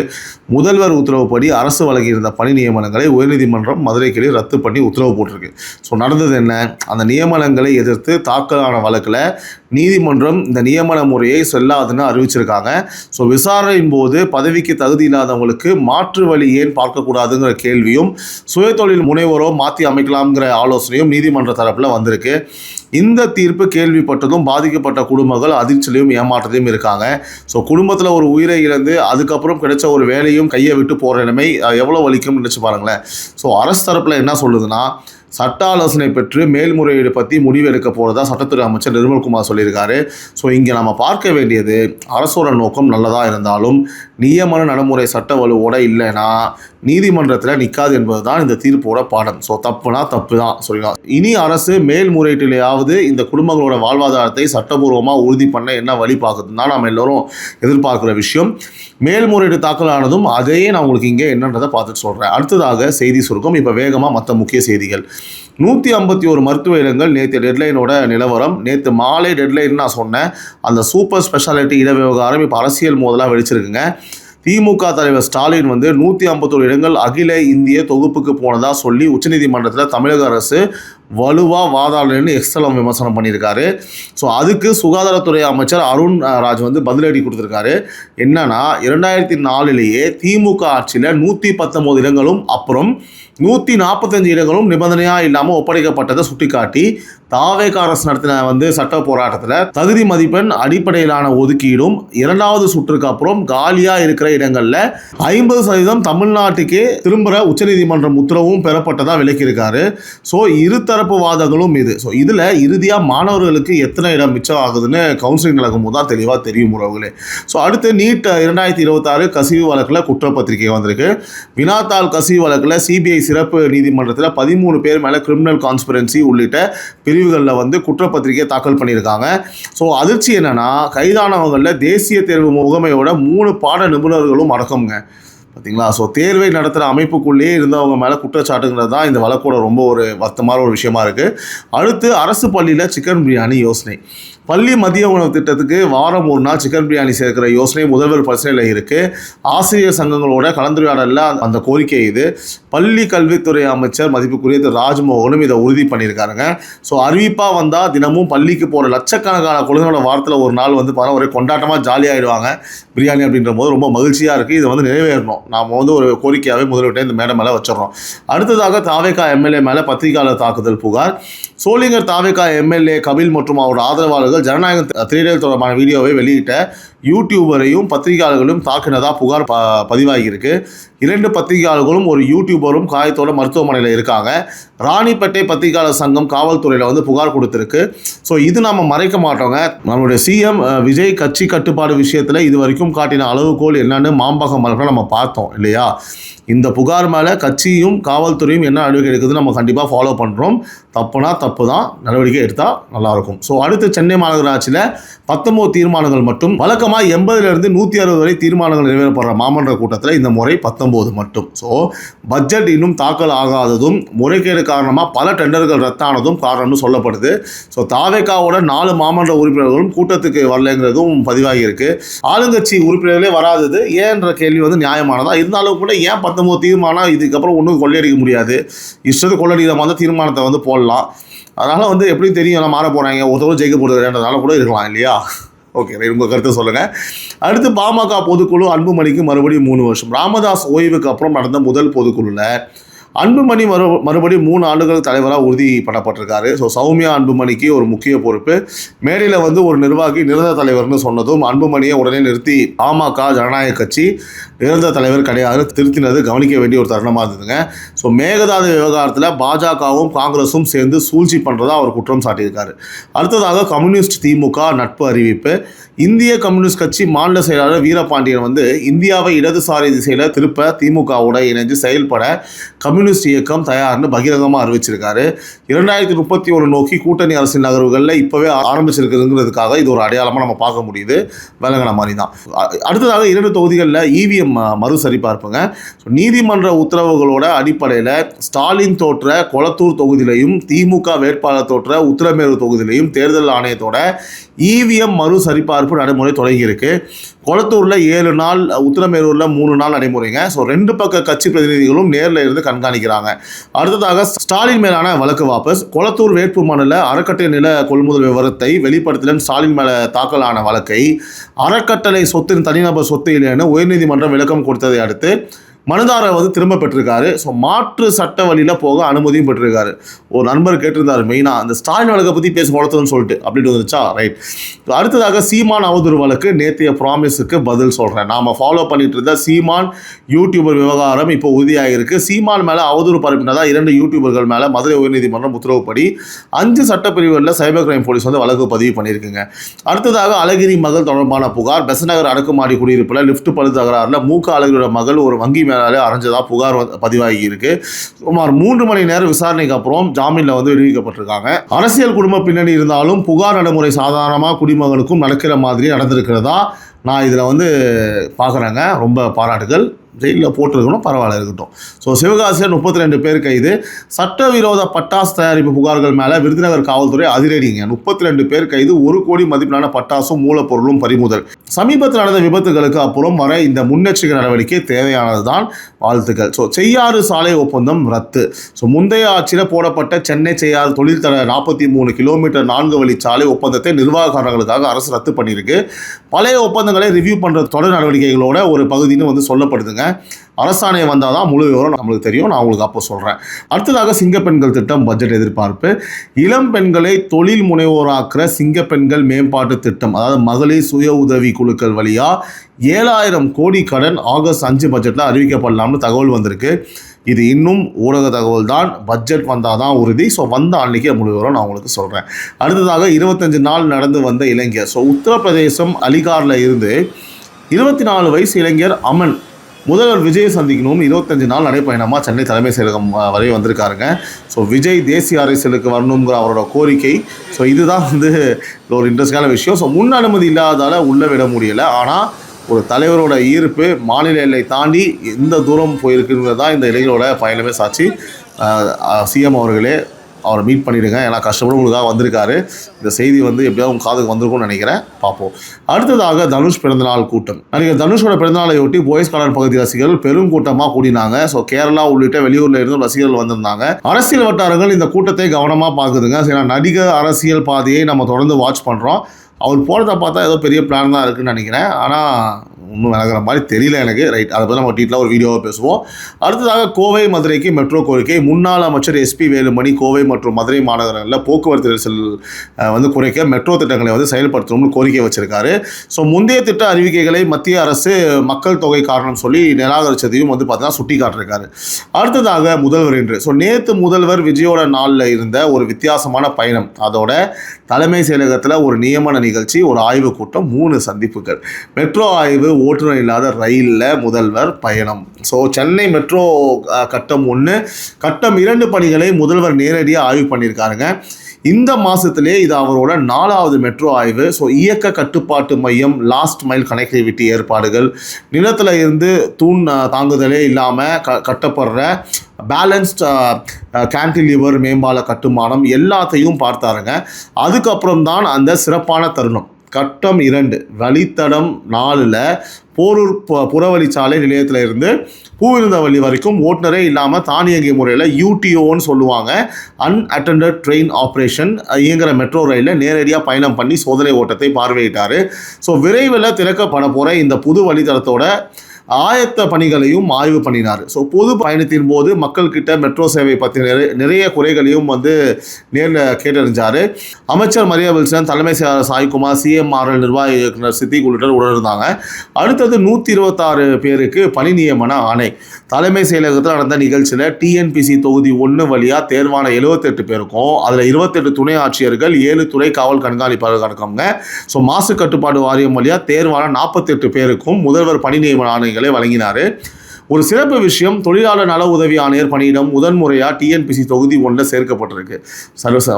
முதல்வர் உத்தரவுப்படி அரசு வழங்கியிருந்த பணி நியமனங்களை உயர்நீதிமன்றம் மதுரை கிளை ரத்து பண்ணி உத்தரவு போட்டிருக்கு. ஸோ நடந்தது என்ன? அந்த நியமனங்களை எதிர்த்து தாக்கலான வழக்கில் நீதிமன்றம் இந்த நியமன முறையை செல்லாதுன்னு அறிவிச்சிருக்காங்க. ஸோ விசாரணையின் போது பதவிக்கு தகுதி இல்லாதவங்களுக்கு மாற்று வழி ஏன் பார்க்கக்கூடாதுங்கிற கேள்வியும் சுயதொழில் முனைவோரோ மாற்றி அமைக்கலாம்ங்கிற ஆலோசனையும் நீதிமன்ற தரப்பில் வந்திருக்கு. இந்த தீர்ப்பு கேள்விப்பட்டதும் பாதிக்கப்பட்ட குடும்பங்கள் அதிர்ச்சியிலையும் ஏமாற்றத்தையும் இருக்காங்க. ஸோ குடும்பத்தில் ஒரு உயிரை இழந்து அதுக்கப்புறம் கிடைச்ச ஒரு வேலையும் கையை விட்டு போகிற நிலைமை எவ்வளோ வலிக்கும்னு நினச்சி பாருங்களேன். ஸோ அரசு தரப்பில் என்ன சொல்லுதுன்னா, சட்ட ஆலோசனை பெற்று மேல்முறையீடு பற்றி முடிவு எடுக்க போகிறதா சட்டத்துறை அமைச்சர் நிர்மல்குமார் சொல்லியிருக்காரு. ஸோ இங்கே நம்ம பார்க்க வேண்டியது, அரசோட நோக்கம் நல்லதாக இருந்தாலும் நியமன நடைமுறை சட்ட வலுவோட இல்லைன்னா நீதிமன்றத்தில் நிற்காது என்பது தான் இந்த தீர்ப்போட பாடம். ஸோ தப்புனா தப்பு தான் சொல்லிடலாம். இனி அரசு மேல்முறையீட்டிலேயாவது இந்த குடும்பங்களோட வாழ்வாதாரத்தை சட்டபூர்வமாக உறுதி பண்ண என்ன வழி பார்க்குதுன்னு தான் நம்ம எல்லோரும் எதிர்பார்க்குற விஷயம். மேல்முறையீடு தாக்கலானதும் அதையே நான் உங்களுக்கு இங்கே என்னன்றதை பார்த்துட்டு சொல்கிறேன். அடுத்ததாக செய்தி சுருக்கம். இப்போ வேகமாக மற்ற முக்கிய செய்திகள். 151 மருத்துவ இடங்கள் நேற்று டெட்லைனோட நிலவரம். நேற்று மாலை டெட்லைன் நான் சொன்னேன். அந்த சூப்பர் ஸ்பெஷாலிட்டி இட விவகாரம் இப்போ அரசியல் மோதலாக வெடிச்சிருக்குங்க. திமுக தலைவர் ஸ்டாலின் வந்து 151 இடங்கள் அகில இந்திய தொகுப்புக்கு போனதாக சொல்லி உச்சநீதிமன்றத்தில் தமிழக அரசு வலுவாக வாதாடலன்னு எக்ஸலம் விமர்சனம் பண்ணியிருக்காரு. ஸோ அதுக்கு சுகாதாரத்துறை அமைச்சர் அருண் ராஜ் வந்து பதிலடி கொடுத்துருக்காரு. என்னன்னா, 2004 திமுக ஆட்சியில் 119 இடங்களும் அப்புறம் 145 இடங்களும் நிபந்தனையாக இல்லாமல் ஒப்படைக்கப்பட்டதை சுட்டிக்காட்டி தாவேகா அரசு நடத்தின சட்ட போராட்டத்தில் தகுதி மதிப்பெண் அடிப்படையிலான ஒதுக்கீடும் இரண்டாவது சுற்றுக்கு அப்புறம் காலியாக இருக்கிற இடங்களில் 50% தமிழ்நாட்டுக்கே திரும்ப உச்சநீதிமன்றம் உத்தரவும் பெறப்பட்டதாக விளக்கியிருக்காரு. ஸோ இருதரப்பு வாதங்களும் இது. ஸோ இதில் இறுதியாக மாணவர்களுக்கு எத்தனை இடம் மிச்சம் ஆகுதுன்னு கவுன்சிலிங் நடக்கும்போது தான் தெளிவாக தெரியும் உறவுகளே. ஸோ அடுத்து நீட் 2026 கசிவு வழக்கில் குற்றப்பத்திரிகை வந்திருக்கு. வினாத்தாள் கசிவு வழக்கில் சிபிஐ சிறப்பு நீதிமன்றத்தில் 13 பேர் மேலே கிரிமினல் கான்ஸ்பிரன்சி உள்ளிட்ட பிரிவுகளில் குற்றப்பத்திரிகையை தாக்கல் பண்ணியிருக்காங்க. ஸோ அதிர்ச்சி என்னன்னா, கைதானவங்களில் தேசிய தேர்வு முகமையோட 3 பாட நிபுணர்களும் அடக்கம்ங்க. பார்த்தீங்களா? ஸோ தேர்வை நடத்துகிற அமைப்புக்குள்ளேயே இருந்தவங்க மேலே குற்றச்சாட்டுங்கிறது தான் இந்த வழக்கோட ரொம்ப ஒரு வருத்தமான ஒரு விஷயமா இருக்குது. அடுத்து அரசு பள்ளியில் சிக்கன் பிரியாணி யோசனை. பள்ளி மதிய உணவு திட்டத்துக்கு வாரம் ஒரு நாள் சிக்கன் பிரியாணி சேர்க்கிற யோசனை முதல்வர் பரிசீலனையில் இருக்குது. ஆசிரியர் சங்கங்களோட கலந்துரையாடலில் அந்த கோரிக்கை இது. பள்ளி கல்வித்துறை அமைச்சர் மதிப்புக்குரிய திரு ராஜ்மோகனும் இதை உறுதி பண்ணியிருக்காருங்க. ஸோ அறிவிப்பாக வந்தால் தினமும் பள்ளிக்கு போகிற லட்சக்கணக்கான குழந்தைகளோட வாரத்தில் ஒரு நாள் ஒரே கொண்டாட்டமாக ஜாலியாகிடுவாங்க பிரியாணி அப்படின்ற போது ரொம்ப மகிழ்ச்சியாக இருக்குது. இது நிறைவேறணும். நாம் ஒரு கோரிக்கையாகவே முதல்வர்கிட்ட இந்த மேடம் மேலே வச்சிடறோம். அடுத்ததாக தாவேகா எம்எல்ஏ மேலே பத்திரிகையாளர் தாக்குதல் புகார். சோளிங்கர் தாவேகா எம்எல்ஏ கபில் மற்றும் அவரோட ஆதரவாளர்கள் ஜனநாயகம் திரையிடல் தொடர்பான வீடியோவை வெளியிட்ட யூடியூபரையும் பத்திரிகையாளர்களும் தாக்கினதா புகார் பதிவாகியிருக்கு. 2 பத்திரிகையாளர்களும் ஒரு யூடியூபரும் காயத்தோட மருத்துவமனையில் இருக்காங்க. ராணிப்பேட்டை பத்திரிகையாளர் சங்கம் காவல்துறையில் புகார் கொடுத்துருக்கு. ஸோ இது நம்ம மறைக்க மாட்டோங்க. நம்மளுடைய சிஎம் விஜய் கட்சி கட்டுப்பாடு விஷயத்தில் இது வரைக்கும் காட்டின அளவுகோல் என்னன்னு மாம்பகம் மலர்களை நம்ம பார்த்தோம் இல்லையா? இந்த புகார் மேலே கட்சியும் காவல்துறையும் என்ன நடவடிக்கை எடுக்குதுன்னு நம்ம கண்டிப்பாக ஃபாலோ பண்ணுறோம். தப்புனா தப்பு தான், நடவடிக்கை எடுத்தால் நல்லாயிருக்கும். ஸோ அடுத்து சென்னை மாநகராட்சியில் 19 தீர்மானங்கள் மட்டும். வழக்கமாக 80லேருந்து 160 வரை தீர்மானங்கள் நிறைவேறப்படுற மாமன்ற கூட்டத்தில் இந்த முறை 19 மட்டும். ஸோ பட்ஜெட் இன்னும் தாக்கல் ஆகாததும் முறைகேடு காரணமாக பல டெண்டர்கள் ரத்தானதும் காரணம்னு சொல்லப்படுது. ஸோ தாவேகாவோட 4 மாமன்ற உறுப்பினர்களும் கூட்டத்துக்கு வரலைங்கிறதும் பதிவாகி இருக்கு. ஆளுங்கட்சி உறுப்பினர்களே வராதது ஏன்ற கேள்வி நியாயமானதான். இருந்தாலும் கூட ஏன் 19 தீர்மானம்? இதுக்கப்புறம் ஒன்றும் கொள்ளையடிக்க முடியாது. இஷ்டத்து கொள்ளையடிக்கிற மாதிரி தீர்மானத்தை போடலாம். அதனால் எப்படி தெரியும் மாற போகிறாங்க, ஒருத்தரும் ஜெயிக்க போகிறதுன்றதுனால கூட இருக்கலாம் இல்லையா? ஓகே, உங்கள் கருத்தை சொல்லுங்கள். அடுத்து பாமக பொதுக்குழு அன்புமணிக்கு மறுபடியும் 3 வருஷம். ராமதாஸ் ஓய்வுக்கு அப்புறம் நடந்த முதல் பொதுக்குழுவில் அன்புமணி மறுபடியும் 3 ஆண்டுகள் தலைவராக உறுதி பண்ணப்பட்டிருக்காரு. ஸோ சௌமியா அன்புமணிக்கு ஒரு முக்கிய பொறுப்பு. மேடையில் ஒரு நிர்வாகி நிரந்தர தலைவர்னு சொன்னதும் அன்புமணியை உடனே நிறுத்தி பாமக ஜனநாயக கட்சி நிரந்தர தலைவர் கிடையாது திருத்தினது கவனிக்க வேண்டிய ஒரு தருணமாக இருந்ததுங்க. ஸோ மேகதாது விவகாரத்தில் பாஜகவும் காங்கிரஸும் சேர்ந்து சூழ்ச்சி பண்ணுறதா அவர் குற்றம் சாட்டியிருக்காரு. அடுத்ததாக கம்யூனிஸ்ட் திமுக நட்பு அறிவிப்பு. இந்திய கம்யூனிஸ்ட் கட்சி மாநில செயலாளர் வீரபாண்டியன் இந்தியாவை இடதுசாரி திசையில் திருப்ப திமுகவோட இணைந்து செயல்பட கம்யூனிஸ்ட் இயக்கம் தயார்னு பகிரங்கமாக அறிவிச்சிருக்காரு. 2031 நோக்கி கூட்டணி அரசின் நகர்வுகளில் இப்போவே ஆரம்பிச்சிருக்குதுங்கிறதுக்காக இது ஒரு அடையாளமாக நம்ம பார்க்க முடியுது. விளங்கின மாதிரி தான். அடுத்ததாக 2 தொகுதிகளில் இவிஎம் மறு சரிபார்ப்புங்க. நீதிமன்ற உத்தரவுகளோட அடிப்படையில் ஸ்டாலின் தோற்ற கொளத்தூர் தொகுதியிலையும் திமுக வேட்பாளர் தோற்ற உத்திரமேரூர் தொகுதியிலையும் தேர்தல் ஆணையத்தோட இவிஎம் மறு சரிபார்ப்பு நடைமுறை தொடங்கியிருக்கு. கொளத்தூரில் 7 நாள், உத்திரமேரூரில் 3 நாள் நடைமுறைங்க. ஸோ 2 பக்க கட்சி பிரதிநிதிகளும் நேரில் இருந்து கண்காணிக்கிறாங்க. அடுத்ததாக ஸ்டாலின் மேலான வழக்கு வாபஸ். கொளத்தூர் வேட்பு மனுவில் அறக்கட்டளை நில கொள்முதல் விவரத்தை வெளிப்படுத்தலன்னு ஸ்டாலின் மேலே தாக்கலான வழக்கை அறக்கட்டளை சொத்தின் தனிநபர் சொத்து இல்லைன்னு உயர்நீதிமன்றம் விளக்கம் கொடுத்ததை அடுத்து மனுதாரர் திரும்ப பெற்றிருக்காரு. ஸோ மாற்று சட்ட வழியில் போக அனுமதியும் பெற்றிருக்காரு. ஒரு நண்பர் கேட்டிருந்தார் மெயினாக அந்த ஸ்டாலின் வழக்கை பற்றி பேச வளர்த்ததுன்னு சொல்லிட்டு அப்படின்ட்டு வந்துச்சா, ரைட். அடுத்ததாக சீமான் அவதூறு வழக்கு. நேற்றைய ப்ராமிஸுக்கு பதில் சொல்கிறேன். நாம் ஃபாலோ பண்ணிட்டு இருந்த சீமான் யூடியூபர் விவகாரம் இப்போ உறுதியாக இருக்குது. சீமான் மேலே அவதூறு பரப்பினதாக 2 யூடியூபர்கள் மேலே மதுரை உயர்நீதிமன்றம் உத்தரவுப்படி 5 சட்டப்பிரிவுகளில் சைபர் கிரைம் போலீஸ் வழக்கு பதிவு பண்ணியிருக்குங்க. அடுத்ததாக அழகிரி மகள் தொடர்பான புகார். பெசநகர் அடுக்குமாடி குடியிருப்பில் லிஃப்ட் பழுது தகராறில் மூக்க அழகிரியோட மகள் ஒரு வங்கி அரைஞ்சதா புகார் பதிவாகி இருக்கு. சுமார் 3 மணி நேரம் விசாரணைக்கு அப்புறம் ஜாமீன்ல விடுவிக்கப்பட்டிருக்காங்க. அரசியல் குடும்ப பின்னணி இருந்தாலும் புகார் நடைமுறை சாதாரணமாக குடிமகனுக்கும் நடக்கிற மாதிரி நடந்திருக்கிறதா நான் இதில் பார்க்குறேங்க. ரொம்ப பாராட்டுகள். ஜெயிலில் போட்டிருக்கணும், பரவாயில்ல இருக்கட்டும். ஸோ சிவகாசியில் 32 பேர் கைது. சட்டவிரோத பட்டாசு தயாரிப்பு புகார்கள் மேலே விருதுநகர் காவல்துறை அதிரடிங்க. 32 பேர் கைது. 1 கோடி மதிப்பிலான பட்டாசும் மூலப்பொருளும் பறிமுதல். சமீபத்தில் நடந்த விபத்துகளுக்கு அப்புறம் வர இந்த முன்னெச்சரிக்கை நடவடிக்கை தேவையானது தான். வாழ்த்துக்கள். ஸோ செய்யாறு சாலை ஒப்பந்தம் ரத்து. ஸோ முந்தைய ஆட்சியில் போடப்பட்ட சென்னை செய்யாறு தொழில்தட 43 கிலோமீட்டர் 4 வழி சாலை ஒப்பந்தத்தை நிர்வாக காரணங்களுக்காக அரசு ரத்து பண்ணியிருக்கு. பழைய ஒப்பந்தங்களை ரிவ்யூ பண்ணுற தொடர் நடவடிக்கைகளோட ஒரு பகுதின்னு சொல்லப்படுதுங்க. அரசாணை வந்தால் தான் முழு விவரம் நம்மளுக்கு தெரியும். நான் உங்களுக்கு அப்போ சொல்கிறேன். அடுத்ததாக சிங்கப்பெண்கள் திட்டம் பட்ஜெட் எதிர்பார்ப்பு. இளம் பெண்களை தொழில் முனைவோராக்குற சிங்கப்பெண்கள் மேம்பாட்டு திட்டம், அதாவது மகளிர் சுய உதவி குழுக்கள் வழியாக 7,000 கோடி கடன் ஆகஸ்ட் 5 பட்ஜெட்டில் அறிவிக்கப்படலாம்னு தகவல் வந்திருக்கு. இது இன்னும் ஊடக தகவல் தான், பட்ஜெட் வந்தால் தான் உறுதி. ஸோ வந்த அன்றைக்கி முழு விவரம் நான் உங்களுக்கு சொல்கிறேன். அடுத்ததாக 25 நாள் நடந்து வந்த இளைஞர். ஸோ உத்தரப்பிரதேசம் அலிகாரில் இருந்து 24 வயசு இளைஞர் அமன் முதல்வர் விஜயை சந்திக்கணும் 25 நாள் நடைப்பயணமாக சென்னை தலைமை செயலகம் வரை வந்திருக்காருங்க. ஸோ விஜய் தேசிய அரசியலுக்கு வரணுங்கிற அவரோட கோரிக்கை. ஸோ இதுதான் ஒரு இன்ட்ரெஸ்டான விஷயம். ஸோ முன் அனுமதி இல்லாதால் உள்ளே விட முடியலை. ஆனால் ஒரு தலைவரோட ஈர்ப்பு மாநில எல்லை தாண்டி எந்த தூரம் போயிருக்குங்கிறது தான் இந்த இளைஞரோட பயணமே சாட்சி. சிஎம் அவர்களே அவரை மீட் பண்ணிவிடுங்க. ஏன்னா கஷ்டப்படும் உங்களுக்காக வந்திருக்காரு. இந்த செய்தி எப்படியாவது உங்கள் காதுக்கு வந்திருக்கும்னு நினைக்கிறேன். பார்ப்போம். அடுத்ததாக தனுஷ் பிறந்தநாள் கூட்டம். நடிகர் தனுஷோட பிறந்தநாளையொட்டி போயஸ் கார்டன் பகுதி ரசிகர்கள் பெரும் கூட்டமாக கூடினாங்க. ஸோ கேரளா உள்ளிட்ட வெளியூரில் இருந்தும் ரசிகர்கள் வந்திருந்தாங்க. அரசியல் வட்டாரங்கள் இந்த கூட்டத்தை கவனமாக பார்க்குதுங்க. ஏன்னா நடிகர் அரசியல் பாதையை நம்ம தொடர்ந்து வாட்ச் பண்ணுறோம். அவர் போகிறத பார்த்தா ஏதோ பெரிய பிளான் தான் இருக்குதுன்னு நினைக்கிறேன். ஆனால் இன்னும் விளக்குற மாதிரி தெரியல எனக்கு. ரைட், அதை பற்றி நம்ம டீட்டெயிலாக ஒரு வீடியோவை பேசுவோம். அடுத்ததாக கோவை மதுரைக்கு மெட்ரோ கோரிக்கை. முன்னாள் அமைச்சர் எஸ்பி வேலுமணி கோவை மற்றும் மதுரை மாநகரங்களில் போக்குவரத்து நெரிசல் குறைக்க மெட்ரோ திட்டங்களை செயல்படுத்தணும்னு கோரிக்கை வச்சிருக்காரு. ஸோ முந்தைய திட்ட அறிவிக்கைகளை மத்திய அரசு மக்கள் தொகை காரணம் சொல்லி நிராகரித்ததையும் பார்த்தீங்கன்னா சுட்டி காட்டிருக்காரு. அடுத்ததாக முதல்வர் என்று. ஸோ நேற்று முதல்வர் விஜயோட நாளில் இருந்த ஒரு வித்தியாசமான பயணம், அதோட தலைமை செயலகத்தில் ஒரு நியமன நிகழ்ச்சி, ஒரு ஆய்வு கூட்டம், 3 சந்திப்புகள், மெட்ரோ ஆய்வு, ஓட்டுநர் இல்லாத ரயிலில் முதல்வர் பயணம். ஸோ சென்னை மெட்ரோ கட்டம் 1 கட்டம் 2 பணிகளை முதல்வர் நேரடியாக ஆய்வு பண்ணியிருக்காருங்க. இந்த மாதத்திலே இது அவரோட 4வது மெட்ரோ ஆய்வு. ஸோ இயக்க கட்டுப்பாட்டு மையம், லாஸ்ட் மைல் கனெக்டிவிட்டி ஏற்பாடுகள், நிலத்தில் இருந்து தூண் தாங்குதலே இல்லாமல் கட்டப்படுற பேலன்ஸ்ட் கேன்டிலிவர் மேம்பால கட்டுமானம் எல்லாத்தையும் பார்த்தாருங்க. அதுக்கப்புறம் தான் அந்த சிறப்பான தருணம். கட்டம் 2 வழித்தடம் 4ல் போரூர் புறவழிச்சாலை நிலையத்தில் இருந்து பூவிருந்தவள்ளி வரைக்கும் ஓட்டுநரே இல்லாமல் தானியங்கி முறையில் UTOன்னு சொல்லுவாங்க, அன்அட்டெண்டட் ட்ரெயின் ஆப்ரேஷன் இயங்குகிற மெட்ரோ ரயிலில் நேரடியாக பயணம் பண்ணி சோதனை ஓட்டத்தை பார்வையிட்டார். ஸோ விரைவில் திறக்கப்பட போகிற இந்த புது வழித்தடத்தோட ஆயத்த பணிகளையும் ஆய்வு பண்ணினார். ஸோ பொது பயணத்தின் போது மக்கள்கிட்ட மெட்ரோ சேவை பற்றி நிறைய குறைகளையும் நேரில் கேட்டறிஞ்சார். அமைச்சர் மரியா வில்சன், தலைமை செயலாளர் சாய்குமார், CMRL நிர்வாக இயக்குனர் சித்திக் உள்ளிட்டோர் உணர்ந்தாங்க. அடுத்தது 126 பேருக்கு பணி நியமன ஆணை. தலைமை செயலகத்தில் நடந்த நிகழ்ச்சியில் TNPC தொகுதி 1 வழியாக தேர்வான 78 பேருக்கும் அதில் 28 துணை ஆட்சியர்கள், 7 துணை காவல் கண்காணிப்பாளர்கள் அடக்கம்ங்க. ஸோ மாசு கட்டுப்பாடு வாரியம் வழியாக தேர்வான 48 பேருக்கும் முதல்வர் பணி நியமன ஆணை வழங்கினார். ஒரு சிறப்பு விஷயம், தொழிலாளர் நல உதவி ஆணையர் பணியிடம் முதன்முறையாக TNPC தொகுதி 1 சேர்க்கப்பட்டிருக்கு.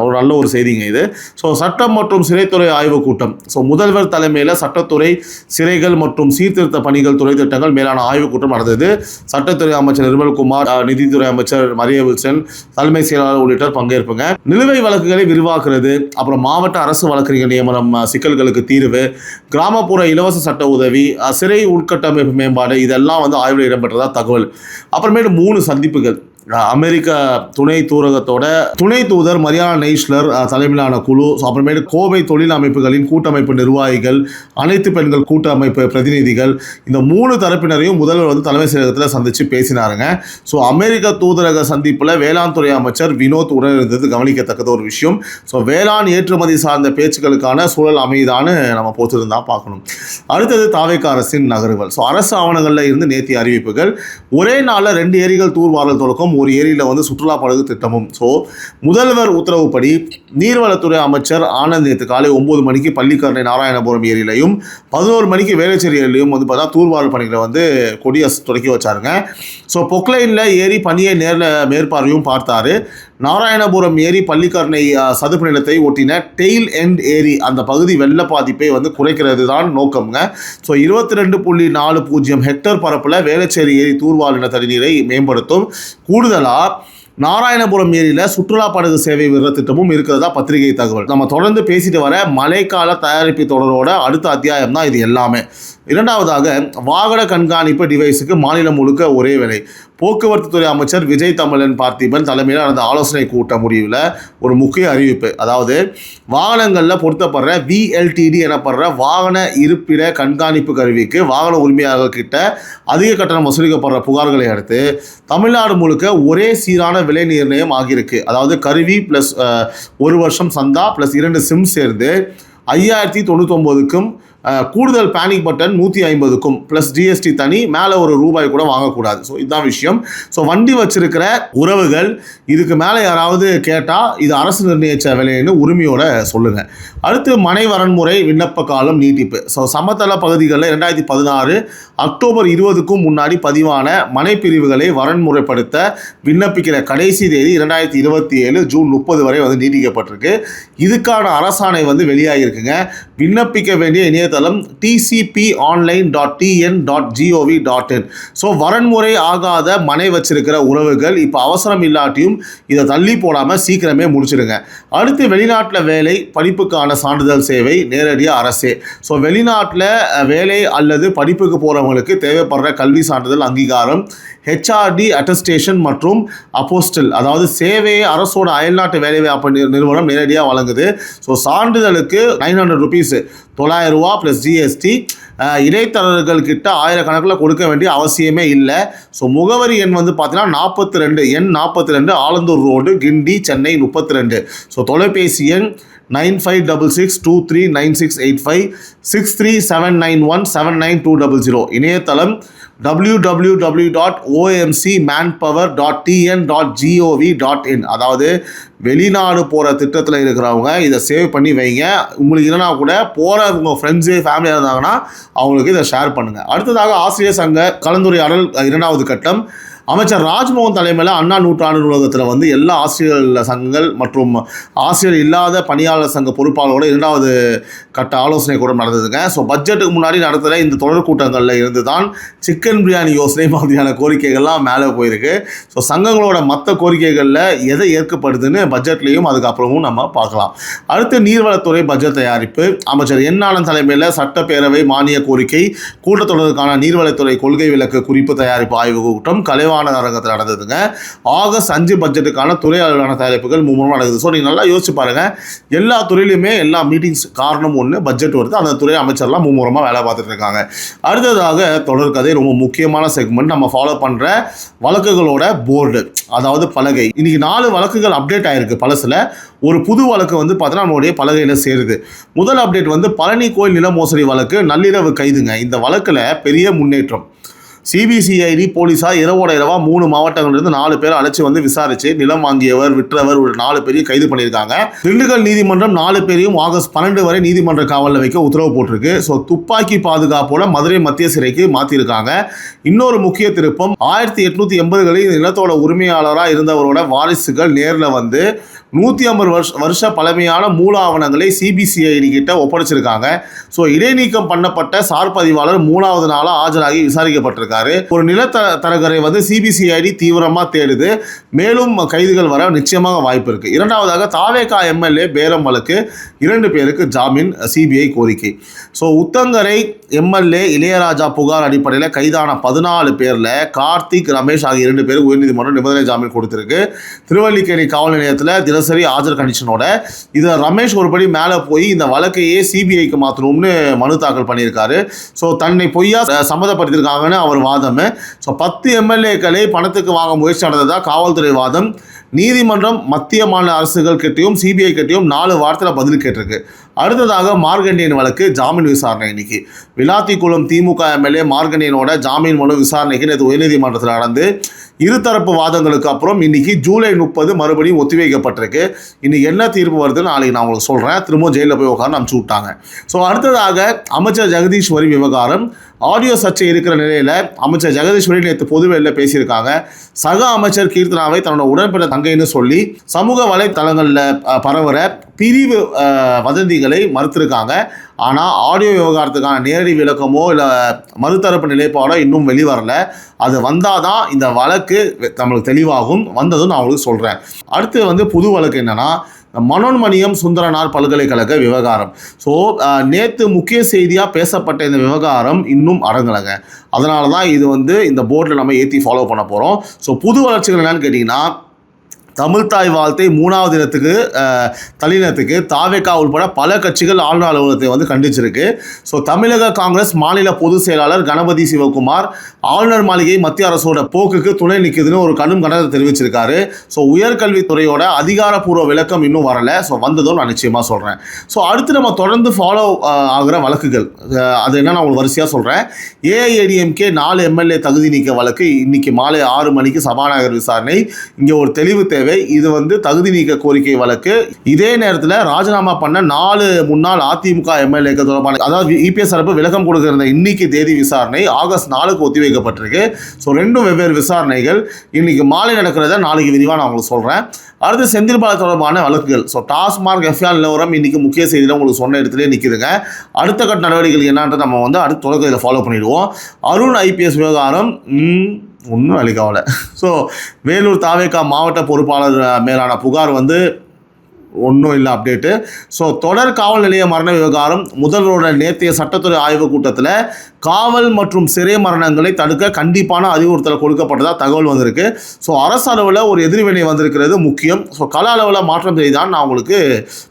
ஒரு நல்ல ஒரு செய்திங்க இது. ஸோ சட்டம் மற்றும் சிறைத்துறை ஆய்வு கூட்டம். ஸோ முதல்வர் தலைமையில் சட்டத்துறை, சிறைகள் மற்றும் சீர்திருத்த பணிகள் துறை திட்டங்கள் மேலான ஆய்வு கூட்டம் நடந்தது. சட்டத்துறை அமைச்சர் நிர்மல்குமார், நிதித்துறை அமைச்சர் மரியா வில்சன், தலைமை செயலாளர் உள்ளிட்டோர் பங்கேற்புங்க. நிலுவை வழக்குகளை விரிவாக்குறது, அப்புறம் மாவட்ட அரசு வழக்கறிஞர் நியமனம் சிக்கல்களுக்கு தீர்வு, கிராமப்புற இலவச சட்ட உதவி, சிறை உள்கட்டமைப்பு மேம்பாடு, இதெல்லாம் ஆய்வில் இடம்பெற்றது தகவல். அப்புறமேட்டு 3 சந்திப்புகள். அமெரிக்க துணை தூதரகத்தோட துணை தூதர் மரியானா நெய்ஸ்லர் தலைமையிலான குழு, அப்புறமேட்டு கோவை தொழில் அமைப்புகளின் கூட்டமைப்பு நிர்வாகிகள், அனைத்து பெண்கள் கூட்டமைப்பு பிரதிநிதிகள், இந்த 3 தரப்பினரையும் முதல்வர் தலைமை செயலகத்தில் சந்தித்து பேசினாருங்க. ஸோ அமெரிக்க தூதரக சந்திப்பில் வேளாண் துறை அமைச்சர் வினோத் உடன் இருந்தது கவனிக்கத்தக்கத ஒரு விஷயம். ஸோ வேளாண் ஏற்றுமதி சார்ந்த பேச்சுக்களுக்கான சூழல் அமைதான்னு நம்ம பொறுத்திருந்தா பார்க்கணும். அடுத்தது தாவேக அரசின் நகர்வுகள். ஸோ அரசு ஆவணங்களில் இருந்து நேற்று அறிவிப்புகள். ஒரே நாளில் 2 ஏரிகள் தூர்வாரல் தொடக்கம், ஒரு ஏரியில் சுற்றுலா படகு திட்டமும். ஸோ முதல்வர் உத்தரவுப்படி நீர்வளத்துறை அமைச்சர் ஆனந்த் நேற்று காலை 9 மணிக்கு பள்ளிக்கரணை நாராயணபுரம் ஏரியிலையும் 11 மணிக்கு வேளச்சேரி ஏரியிலையும் பார்த்தா தூர்வாரல் பணிகளை கொடியை தொடக்கி வச்சாருங்க. ஸோ பொக்லைனில் ஏரி பணியை நேரில் மேற்பார்வையும் பார்த்தாரு. நாராயணபுரம் ஏரி பள்ளிக்கரணை சதுப்பு நிலத்தை ஒட்டின டெயில் எண்ட் ஏரி அந்த பகுதி வெள்ள பாதிப்பை குறைக்கிறது தான் நோக்கம்ங்க. ஸோ 22.40 ஹெக்டர் பரப்பில் வேளச்சேரி ஏரி தூர்வாரின தண்ணீரை மேம்படுத்தும். கூடுதலாக நாராயணபுரம் ஏரியில் சுற்றுலா படகு சேவை விடுற திட்டமும் இருக்கிறதா பத்திரிகை தகவல். நம்ம தொடர்ந்து பேசிட்டு வர மழைக்கால தயாரிப்பு தொடரோட அடுத்த அத்தியாயம் தான் இது எல்லாமே. இரண்டாவதாக வாகன கண்காணிப்பு டிவைஸுக்கு மாநிலம் முழுக்க ஒரே விலை. போக்குவரத்து துறை அமைச்சர் விஜய் தமிழன் பார்த்திபன் தலைமையில் நடந்த ஆலோசனை கூட்ட முடிவில் ஒரு முக்கிய அறிவிப்பு. அதாவது வாகனங்களில் பொருத்தப்படுற VLTD எனப்படுற வாகன இருப்பிட கண்காணிப்பு கருவிக்கு வாகன உரிமையாளர்கள் கிட்ட அதிக கட்டணம் வசூலிக்கப்படுற புகார்களை அடுத்து தமிழ்நாடு முழுக்க ஒரே சீரான விலை நிர்ணயம் ஆகியிருக்கு. அதாவது கருவி ப்ளஸ் 1 வருஷம் சந்தா ப்ளஸ் 2 சிம் சேர்ந்து 5099க்கும் கூடுதல் பேனிக் பட்டன் 150க்கும் ப்ளஸ் GST தனி, மேலே ஒரு ரூபாய் கூட வாங்கக்கூடாது. ஸோ இதுதான் விஷயம். ஸோ வண்டி வச்சிருக்கிற உறவுகள் இதுக்கு மேலே யாராவது கேட்டால் இது அரசு நிர்ணயித்த விலைன்னு உரிமையோட சொல்லுங்கள். அடுத்து மனை வரன்முறை விண்ணப்ப காலம் நீட்டிப்பு. ஸோ சமதள பகுதிகளில் 2016 அக்டோபர் 20க்கும் முன்னாடி பதிவான மனை பிரிவுகளை வரன்முறைப்படுத்த விண்ணப்பிக்கிற கடைசி தேதி 2027 ஜூன் 30 வரை நீட்டிக்கப்பட்டிருக்கு. இதுக்கான அரசாணை வெளியாகிருக்குங்க. விண்ணப்பிக்க வேண்டிய இணையதளம் tcponline.tn.gov.in. ஸோ வரன்முறை ஆகாத மனை வச்சிருக்கிற உறவுகள் இப்போ அவசரம் இல்லாட்டியும் இதை தள்ளி போடாமல் சீக்கிரமே முடிச்சிடுங்க. அடுத்து வெளிநாட்டில் வேலை படிப்புக்கான சான்றிதழ் சேவை நேரடியாக அரசே. ஸோ வெளிநாட்டில் வேலை அல்லது படிப்புக்கு போகிறவங்களுக்கு தேவைப்படுற கல்வி சான்றிதழ் அங்கீகாரம் HRD அட்டஸ்டேஷன் மற்றும் அப்போஸ்டல், அதாவது சேவையை அரசோட அயல்நாட்டு வேலைவாய்ப்பு நிறுவனம் நேரடியாக வழங்குது. ஸோ சான்றிதழுக்கு 900 ரூபீஸ், 900 ரூபா ப்ளஸ் GST. இடைத்தரகர்கள் கிட்ட ஆயிரக்கணக்கில் கொடுக்க வேண்டிய அவசியமே இல்லை. ஸோ முகவரி எண் பார்த்தீங்கன்னா 42 ஆலந்தூர் ரோடு, கிண்டி, சென்னை 32. ஸோ தொலைபேசி எண் 9566239685 637917920. இணையதளம் www.omcmanpower.tn.gov.in. அதாவது வெளிநாடு போகிற திட்டத்தில் இருக்கிறவங்க இதை சேவ் பண்ணி வைங்க. உங்களுக்கு இல்லைனா கூட போகிற உங்கள் ஃப்ரெண்ட்ஸு ஃபேமிலியாக இருந்தாங்கன்னா அவங்களுக்கு இதை ஷேர் பண்ணுங்கள். அடுத்ததாக ஆசிரியர் சங்க கலந்துரையாடல் 2வது கட்டம். அமைச்சர் ராஜ்மோகன் தலைமையில் அண்ணா நூற்றாண்டு நூலகத்தில் எல்லா ஆசிரியர் சங்கங்கள் மற்றும் ஆசிரியர் இல்லாத பணியாளர் சங்க பொறுப்பாளரோட 2வது கட்ட ஆலோசனை கூட்டம் நடந்ததுங்க. ஸோ பட்ஜெட்டுக்கு முன்னாடி நடத்துகிற இந்த தொடர் கூட்டங்களில் இருந்து தான் சிக்கன் பிரியாணி யோசனை மாதிரியான கோரிக்கைகள்லாம் மேலே போயிருக்கு. ஸோ சங்கங்களோட மற்ற கோரிக்கைகளில் எதை ஏற்கப்படுதுன்னு பட்ஜெட்லேயும் அதுக்கப்புறமும் நம்ம பார்க்கலாம். அடுத்து நீர்வளத்துறை பட்ஜெட் தயாரிப்பு. அமைச்சர் ஆனந்த் தலைமையில் சட்டப்பேரவை மானிய கோரிக்கை கூட்டத்தொடருக்கான நீர்வளத்துறை கொள்கை விளக்கு குறிப்பு தயாரிப்பு ஆய்வு கூட்டம் கலைவாண அரங்கத்தில் நடந்ததுங்க. ஆகஸ்ட் 5 பட்ஜெட்டுக்கான துறை அளவிலான தயாரிப்புகள் மும்முரமாக நடக்குது. ஸோ நீங்கள் நல்லா யோசிச்சு பாருங்கள், எல்லா துறையிலுமே எல்லா மீட்டிங்ஸ் காரணம் ஒன்று, பட்ஜெட் வருது. அந்த துறை அமைச்சர்லாம் மும்முரமாக வேலை பார்த்துட்டு இருக்காங்க. அடுத்ததாக தொடர்கதை, ரொம்ப முக்கியமான செக்மெண்ட். நம்ம ஃபாலோ பண்ணுற வழக்குகளோட போர்டு, அதாவது பலகை. இன்னைக்கு 4 வழக்குகள் அப்டேட் ஆயிருக்கு. பழசில் ஒரு புது வழக்கு பார்த்தீங்கன்னா நம்மளுடைய பலகையில் சேருது. முதல் அப்டேட் பழனி கோயில் நில மோசடி வழக்கு நள்ளிரவு கைதுங்க. இந்த வழக்கில் பெரிய முன்னேற்றம். CBCID போலீஸார் இரவோட இரவா 3 மாவட்டங்களிலிருந்து 4 பேரை அழைச்சி விசாரிச்சு நிலம் வாங்கியவர், விற்றவர் ஒரு 4 பேரையும் கைது பண்ணியிருக்காங்க. திண்டுக்கல் நீதிமன்றம் 4 பேரையும் ஆகஸ்ட் 12 வரை நீதிமன்ற காவலில் வைக்க உத்தரவு போட்டிருக்கு. ஸோ துப்பாக்கி பாதுகாப்போட மதுரை மத்திய சிறைக்கு மாற்றிருக்காங்க. இன்னொரு முக்கிய திருப்பம், 1880களில் நிலத்தோட உரிமையாளராக இருந்தவரோட வாரிசுகள் நேரில் 150 வருஷ பழமையான மூல ஆவணங்களை CBCID கிட்ட ஒப்படைச்சிருக்காங்க. ஸோ இடைநீக்கம் பண்ணப்பட்ட சார் பதிவாளர் 3வது நாளாக ஆஜராகி விசாரிக்கப்பட்டிருக்காரு. ஒரு நிலத்தரகரை CBCID தீவிரமாக தேடுது. மேலும் கைதுகள் வர நிச்சயமாக வாய்ப்பு இருக்கு. இரண்டாவதாக தாவேகா MLA பேரம் வழக்கு 2 பேருக்கு ஜாமீன் CBI கோரிக்கை. ஸோ உத்தங்கரை MLA இளையராஜா புகார் அடிப்படையில் கைதான 14 பேரில் கார்த்திக், ரமேஷ் ஆகிய 2 பேருக்கு உயர்நீதிமன்றம் நிபந்தனை ஜாமீன் கொடுத்திருக்கு. திருவல்லிக்கேணி காவல் நிலையத்தில் தினசரி ஆஜர் கண்டிஷனோட இதில் ரமேஷ் ஒருபடி மேலே போய் இந்த வழக்கையே CBIக்கு மாற்றணும்னு மனு தாக்கல் பண்ணியிருக்காரு. ஸோ தன்னை பொய்யா சம்மதப்படுத்தியிருக்காங்கன்னு அவர் வாதம். ஸோ 10 MLAக்களை பணத்துக்கு வாங்க முயற்சி நடந்ததா காவல்துறை வாதம். நீதிமன்றம் மத்திய மாநில அரசுகள் கிட்டையும் CBI கிட்டையும் 4 வாரத்தில் பதில் கேட்டிருக்கு. அடுத்ததாக மார்கண்டியன் வழக்கு ஜாமீன் விசாரணை. இன்னைக்கு விளாத்திக்குளம் திமுக MLA மார்கண்டியனோட ஜாமீன் மனு விசாரணைக்கு நேற்று உயர்நீதிமன்றத்தில் நடந்து இருதரப்பு வாதங்களுக்கு அப்புறம் இன்னைக்கு ஜூலை 30 மறுபடியும் ஒத்திவைக்கப்பட்டிருக்கு. இன்னைக்கு என்ன தீர்ப்பு வருதுன்னு நாளைக்கு நான் உங்களுக்கு சொல்கிறேன். திரும்ப ஜெயிலில் போய் உட்காந்து அனுப்பிச்சு விட்டாங்க. ஸோ அடுத்ததாக அமைச்சர் ஜெகதீஸ்வரி விவகாரம். ஆடியோ சர்ச்சை இருக்கிற நிலையில் அமைச்சர் ஜெகதீஸ்வரி நேற்று பொதுவெளியில் பேசியிருக்காங்க. சக அமைச்சர் கீர்த்தனாவை தன்னோட உடன்பிற தங்கைன்னு சொல்லி சமூக வலைத்தளங்களில் பரவுற பிரிவு வதந்திகளை மறுத்திருக்காங்க. ஆனால் ஆடியோ விவகாரத்துக்கான நேரடி விளக்கமோ இல்லை மறுதரப்பு நிலைப்பாடோ இன்னும் வெளிவரல. அது வந்தால் தான் இந்த வழக்கு நம்மளுக்கு தெளிவாகும். வந்ததும் நான் உங்களுக்கு சொல்கிறேன். அடுத்து புது வழக்கு என்னென்னா, மனோன்மணியம் சுந்தரனார் பல்கலைக்கழக விவகாரம். ஸோ நேற்று முக்கிய செய்தியாக பேசப்பட்ட இந்த விவகாரம் இன்னும் அடங்கலைங்க. அதனால தான் இது வந்து இந்த போர்டில் நம்ம ஏற்றி ஃபாலோ பண்ண போகிறோம். ஸோ புது வளர்ச்சிகள் என்னன்னு கேட்டிங்கன்னா, தமிழ்தாய் வாழ்த்தை 3வது தினத்துக்கு தள்ளினத்துக்கு தாவேகா உள்பட பல கட்சிகள் ஆளுநர் அலுவலகத்தை வந்து கண்டிச்சிருக்கு. ஸோ தமிழக காங்கிரஸ் மாநில பொதுச் செயலாளர் கணபதி சிவகுமார் ஆளுநர் மாளிகை மத்திய அரசோட போக்குக்கு துணை நிற்குதுன்னு ஒரு கடும் கண்டனத்தை தெரிவிச்சிருக்காரு. ஸோ உயர்கல்வித்துறையோட அதிகாரப்பூர்வ விளக்கம் இன்னும் வரலை. ஸோ வந்ததும் நான் நிச்சயமாக சொல்கிறேன். ஸோ அடுத்து நம்ம தொடர்ந்து ஃபாலோ ஆகிற வழக்குகள் அது என்ன நான் உங்களுக்கு வரிசையாக சொல்கிறேன். ஏஐஏடிஎம்கே 4 எம்எல்ஏ தகுதி நீக்க வழக்கு இன்னைக்கு மாலை 6 மணிக்கு சபாநாயகர் விசாரணை. இங்கே ஒரு தெளிவு தேவை. இது வந்து தகுதி நீக்க கோரிக்கை வழக்கு. இதே நேரத்தில் ராஜினாமா பண்ண 4 முன்னாள் அதிமுக எம்எல்ஏக்கள் தொடர்பான, அதாவது இபிஎஸ் தரப்பு விளக்கம் கொடுக்கிற இன்னைக்கு தேதி விசாரணை ஆகஸ்ட் 4க்கு ஒத்திவைக்கப்பட்டிருக்கு. ஸோ ரெண்டும் வெவ்வேறு விசாரணைகள். இன்னைக்கு மாலை நடக்கிறத நாளைக்கு விரிவாக நான் உங்களுக்கு சொல்கிறேன். அடுத்து செந்தில் பாலாஜி தொடர்பான வழக்குகள். ஸோ டாஸ்மார்க் எஃப்ஐஆர் நிலவரம் இன்னைக்கு முக்கிய செய்தியில் உங்களுக்கு சொன்ன இடத்துல நிற்குதுங்க. அடுத்த கட்ட நடவடிக்கைகள் என்னன்றது நம்ம வந்து அடுத்த தொடக்கத்தில் ஃபாலோ பண்ணிடுவோம். அருண் ஐபிஎஸ் விவகாரம் ஒன்றும் அளிக்காவல. ஸோ வேலூர் தாவேகா மாவட்ட பொறுப்பாளர் மேலான புகார் வந்து ஒன்றும் இல்லை அப்டேட்டு. ஸோ தொடர் காவல் நிலைய மரண விவகாரம் முதல்வரோட நேற்றைய சட்டத்துறை ஆய்வுக் கூட்டத்தில் காவல் மற்றும் சிறை மரணங்களை தடுக்க கண்டிப்பான அறிவுறுத்தல் கொடுக்கப்பட்டதாக தகவல் வந்திருக்கு. ஸோ அரசு அளவில் ஒரு எதிர்வினை வந்திருக்கிறது முக்கியம். ஸோ கள அளவில் மாற்றம் செய்தான் நான் உங்களுக்கு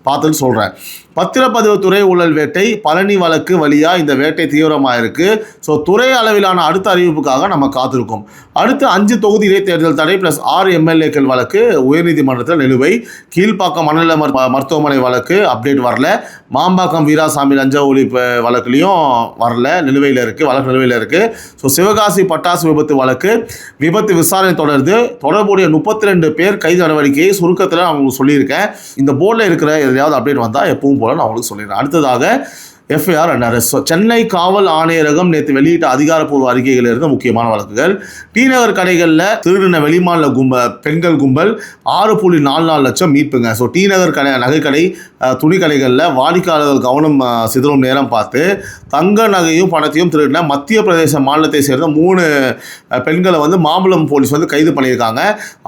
பார்த்துன்னு சொல்கிறேன். பத்திரப்பதிவுத்துறை ஊழல் வேட்டை பழனி வழக்கு வழியாக இந்த வேட்டை தீவிரமாக இருக்குது. ஸோ துறை அளவிலான அடுத்த அறிவிப்புக்காக நம்ம காத்திருக்கோம். அடுத்து 5 தொகுதி இடைத்தேர்தல் தடை + 6 எம்எல்ஏக்கள் வழக்கு உயர்நீதிமன்றத்தில் நிலுவை. கீழ்ப்பாக்கம் மனநல மருத்துவமனை வழக்கு அப்டேட் வரல. மாம்பாக்கம் வீராசாமி லஞ்ச ஒழிப்பு வழக்குலையும் வரல, நிலுவையில் இருக்குது, வழக்கு நிலுவையில் இருக்குது. ஸோ சிவகாசி பட்டாசு விபத்து விசாரணை தொடர்புடைய 32 பேர் கைது நடவடிக்கையை சுருக்கத்தில் நான் உங்களுக்கு சொல்லியிருக்கேன். இந்த போர்டில் இருக்கிற எதையாவது அப்டேட் வந்தால் எப்பவும் போல நான் உங்களுக்கு சொல்லிடுறேன். அடுத்ததாக எஃப்ஐஆர் அண்ட் அரெஸ்ட். சென்னை காவல் ஆணையரகம் நேற்று வெளியிட்ட அதிகாரப்பூர்வ அறிக்கைகளில் இருந்த முக்கியமான வழக்குகள். டி நகர் கடைகளில் திருடின வெளிமாநில பெண்கள் கும்பல் 6.44 லட்சம் மீட்புங்க. ஸோ டி நகர் நகைக்கடை துணி கடைகளில் வாடிக்கையாளர்கள் கவனம் சிதறும் நேரம் பார்த்து தங்க நகையும் பணத்தையும் திருடின மத்திய பிரதேச மாநிலத்தை சேர்ந்த 3 பெண்களை வந்து மாம்பலம் போலீஸ் வந்து கைது பண்ணியிருக்காங்க.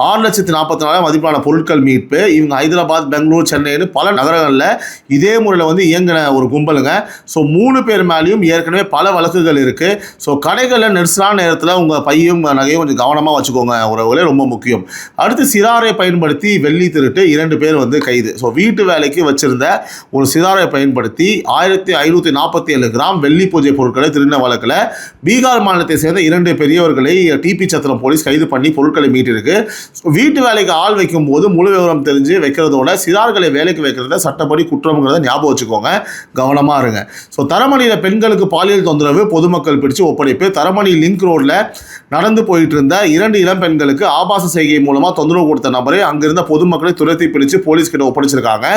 6,44,000 மதிப்பிலான பொருட்கள் மீட்பு. இவங்க ஹைதராபாத், பெங்களூர், சென்னைன்னு பல நகரங்களில் இதே முறையில் வந்து இயங்கின ஒரு கும்பலுங்க. ஸோ 3 பேர் மேலேயும் ஏற்கனவே பல வழக்குகள் இருக்குது. ஸோ கடைகளில் நெரிசலான நேரத்தில் உங்கள் பையும் நகையும் கொஞ்சம் கவனமாக வச்சுக்கோங்க, உறவுகளே ரொம்ப முக்கியம். அடுத்து சிறாரை பயன்படுத்தி வெள்ளி திருட்டு 2 பேர் வந்து கைது. ஸோ வீட்டு வேலைக்கு வச்சிருந்த ஒரு சிறாரை பயன்படுத்தி 1547 கிராம் வெள்ளி பூஜை பொருட்களை திருடின வழக்கில் பீகார் மாநிலத்தை சேர்ந்த 2 பெரியவர்களை டிபி சத்திரம் போலீஸ் கைது பண்ணி பொருட்களை மீட்டிருக்கு. வீட்டு வேலைக்கு ஆள் வைக்கும் போது முழு விவரம் தெரிஞ்சு வைக்கிறதோட சிறார்களை வேலைக்கு வைக்கிறத சட்டப்படி குற்றம்ங்கிறத ஞாபகம் வச்சுக்கோங்க, கவனமாக இருங்க. ஸோ தரமணியில் பெண்களுக்கு பாலியல் தொந்தரவு பொதுமக்கள் பிடிச்சு ஒப்படைப்பு. தரமணி லிங்க் ரோடில் நடந்து போயிட்டு இருந்த 2 இளம் பெண்களுக்கு ஆபாச செய்கை மூலமாக தொந்தரவு கொடுத்த நபரை அங்கிருந்த பொதுமக்களை துரத்தி பிடிச்சு போலீஸ் கிட்ட ஒப்படைச்சிருக்காங்க.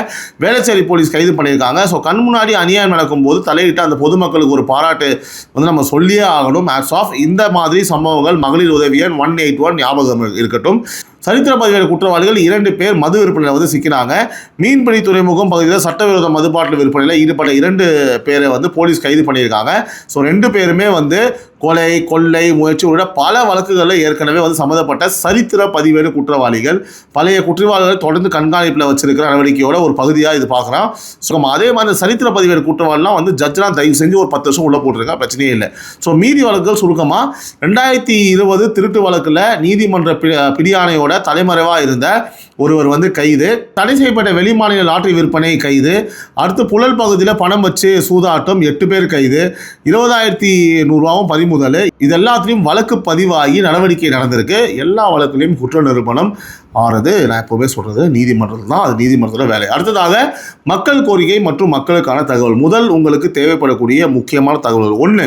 வேளச்சேரி போலீஸ் கைது பண்ணியிருக்காங்க. ஸோ கண் முன்னாடி அநியாயம் நடக்கும் போது தலையிட்டு அந்த பொதுமக்களுக்கு ஒரு பாராட்டு வந்து நம்ம சொல்லியே ஆகணும். Hats off. இந்த மாதிரி சம்பவங்கள் மகளிர் உதவி எண் 181 ஞாபகம் இருக்கட்டும். சரித்திர பதிவேடு குற்றவாளிகள் 2 பேர் மது விற்பனையில் வந்து சிக்கினாங்க. மீன்பிடி துறைமுகம் பகுதியில் சட்டவிரோத மதுபாட்டில் விற்பனையில் ஈடுபட்ட 2 பேரை வந்து போலீஸ் கைது பண்ணியிருக்காங்க. ஸோ 2 பேருமே வந்து கொலை, கொள்ளை முயற்சி உள்ள பல வழக்குகளில் ஏற்கனவே வந்து சம்மந்தப்பட்ட சரித்திர பதிவேடு குற்றவாளிகள். பழைய குற்றவாளிகளை தொடர்ந்து கண்காணிப்பில் வச்சிருக்கிற நடவடிக்கையோட ஒரு பகுதியாக இது பார்க்குறோம். ஸோ அதே மாதிரி சரித்திர பதிவேடு குற்றவாளிலாம் வந்து ஜட்ஜெலாம் தயவு செஞ்சு ஒரு 10 வருஷம் உள்ளே போட்டிருக்கா, பிரச்சனையே இல்லை. ஸோ மீதி வழக்குகள் சுருக்கமாக 2020 திருட்டு வழக்கில் நீதிமன்ற பிடியாணையோட தலைமறைவாக இருந்த ஒருவர் வந்து கைது. தடை செய்யப்பட்ட வெளிமாநில லாட்டரி விற்பனை கைது. அடுத்து புழல் பகுதியில் பணம் வச்சு சூதாட்டம் 8 பேர் கைது. 20,100 ரூபாவும் பறிமுதல். இது எல்லாத்துலேயும் வழக்கு பதிவாகி நடவடிக்கை நடந்திருக்கு. எல்லா வழக்குலையும் குற்ற நிரூபணம் ஆறுது. நான் எப்போவுமே சொல்கிறது நீதிமன்றத்தில் தான், அது நீதிமன்றத்தோட வேலை. அடுத்ததாக மக்கள் கோரிக்கை மற்றும் மக்களுக்கான தகவல். முதல் உங்களுக்கு தேவைப்படக்கூடிய முக்கியமான தகவல் 1,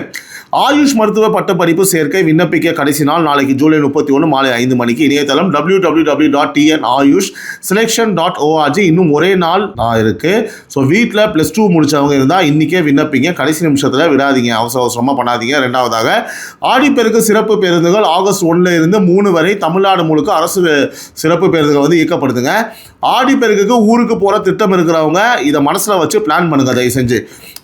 ஆயுஷ் மருத்துவ பட்டப்படிப்பு சேர்க்கை விண்ணப்பிக்க கடைசி நாள் நாளைக்கு ஜூலை 31 மாலை 5 மணிக்கு. இணையதளம் www.tnayushselection.org. இன்னும் ஒரே நாள் இருக்கு. ஸோ வீட்டில் +2 முடிச்சவங்க இருந்தால் இன்றைக்கே விண்ணப்பிங்க, கடைசி நிமிஷத்தில் விடாதீங்க, அவசரமாக பண்ணாதீங்க. 2வதாக ஆடிப்பெருக்கு சிறப்பு பேருந்துகள் ஆகஸ்ட் 1 இருந்து 3 வரை தமிழ்நாடு முழுக்க அரசு சிறப்பு பேருந்துகள் வந்து இயக்கப்படுதுங்க. ஆடிப்பெருக்குக்கு ஊருக்கு போகிற திட்டம் இருக்கிறவங்க இதை மனசில் வச்சு பிளான் பண்ணுங்க தயவு செஞ்சு.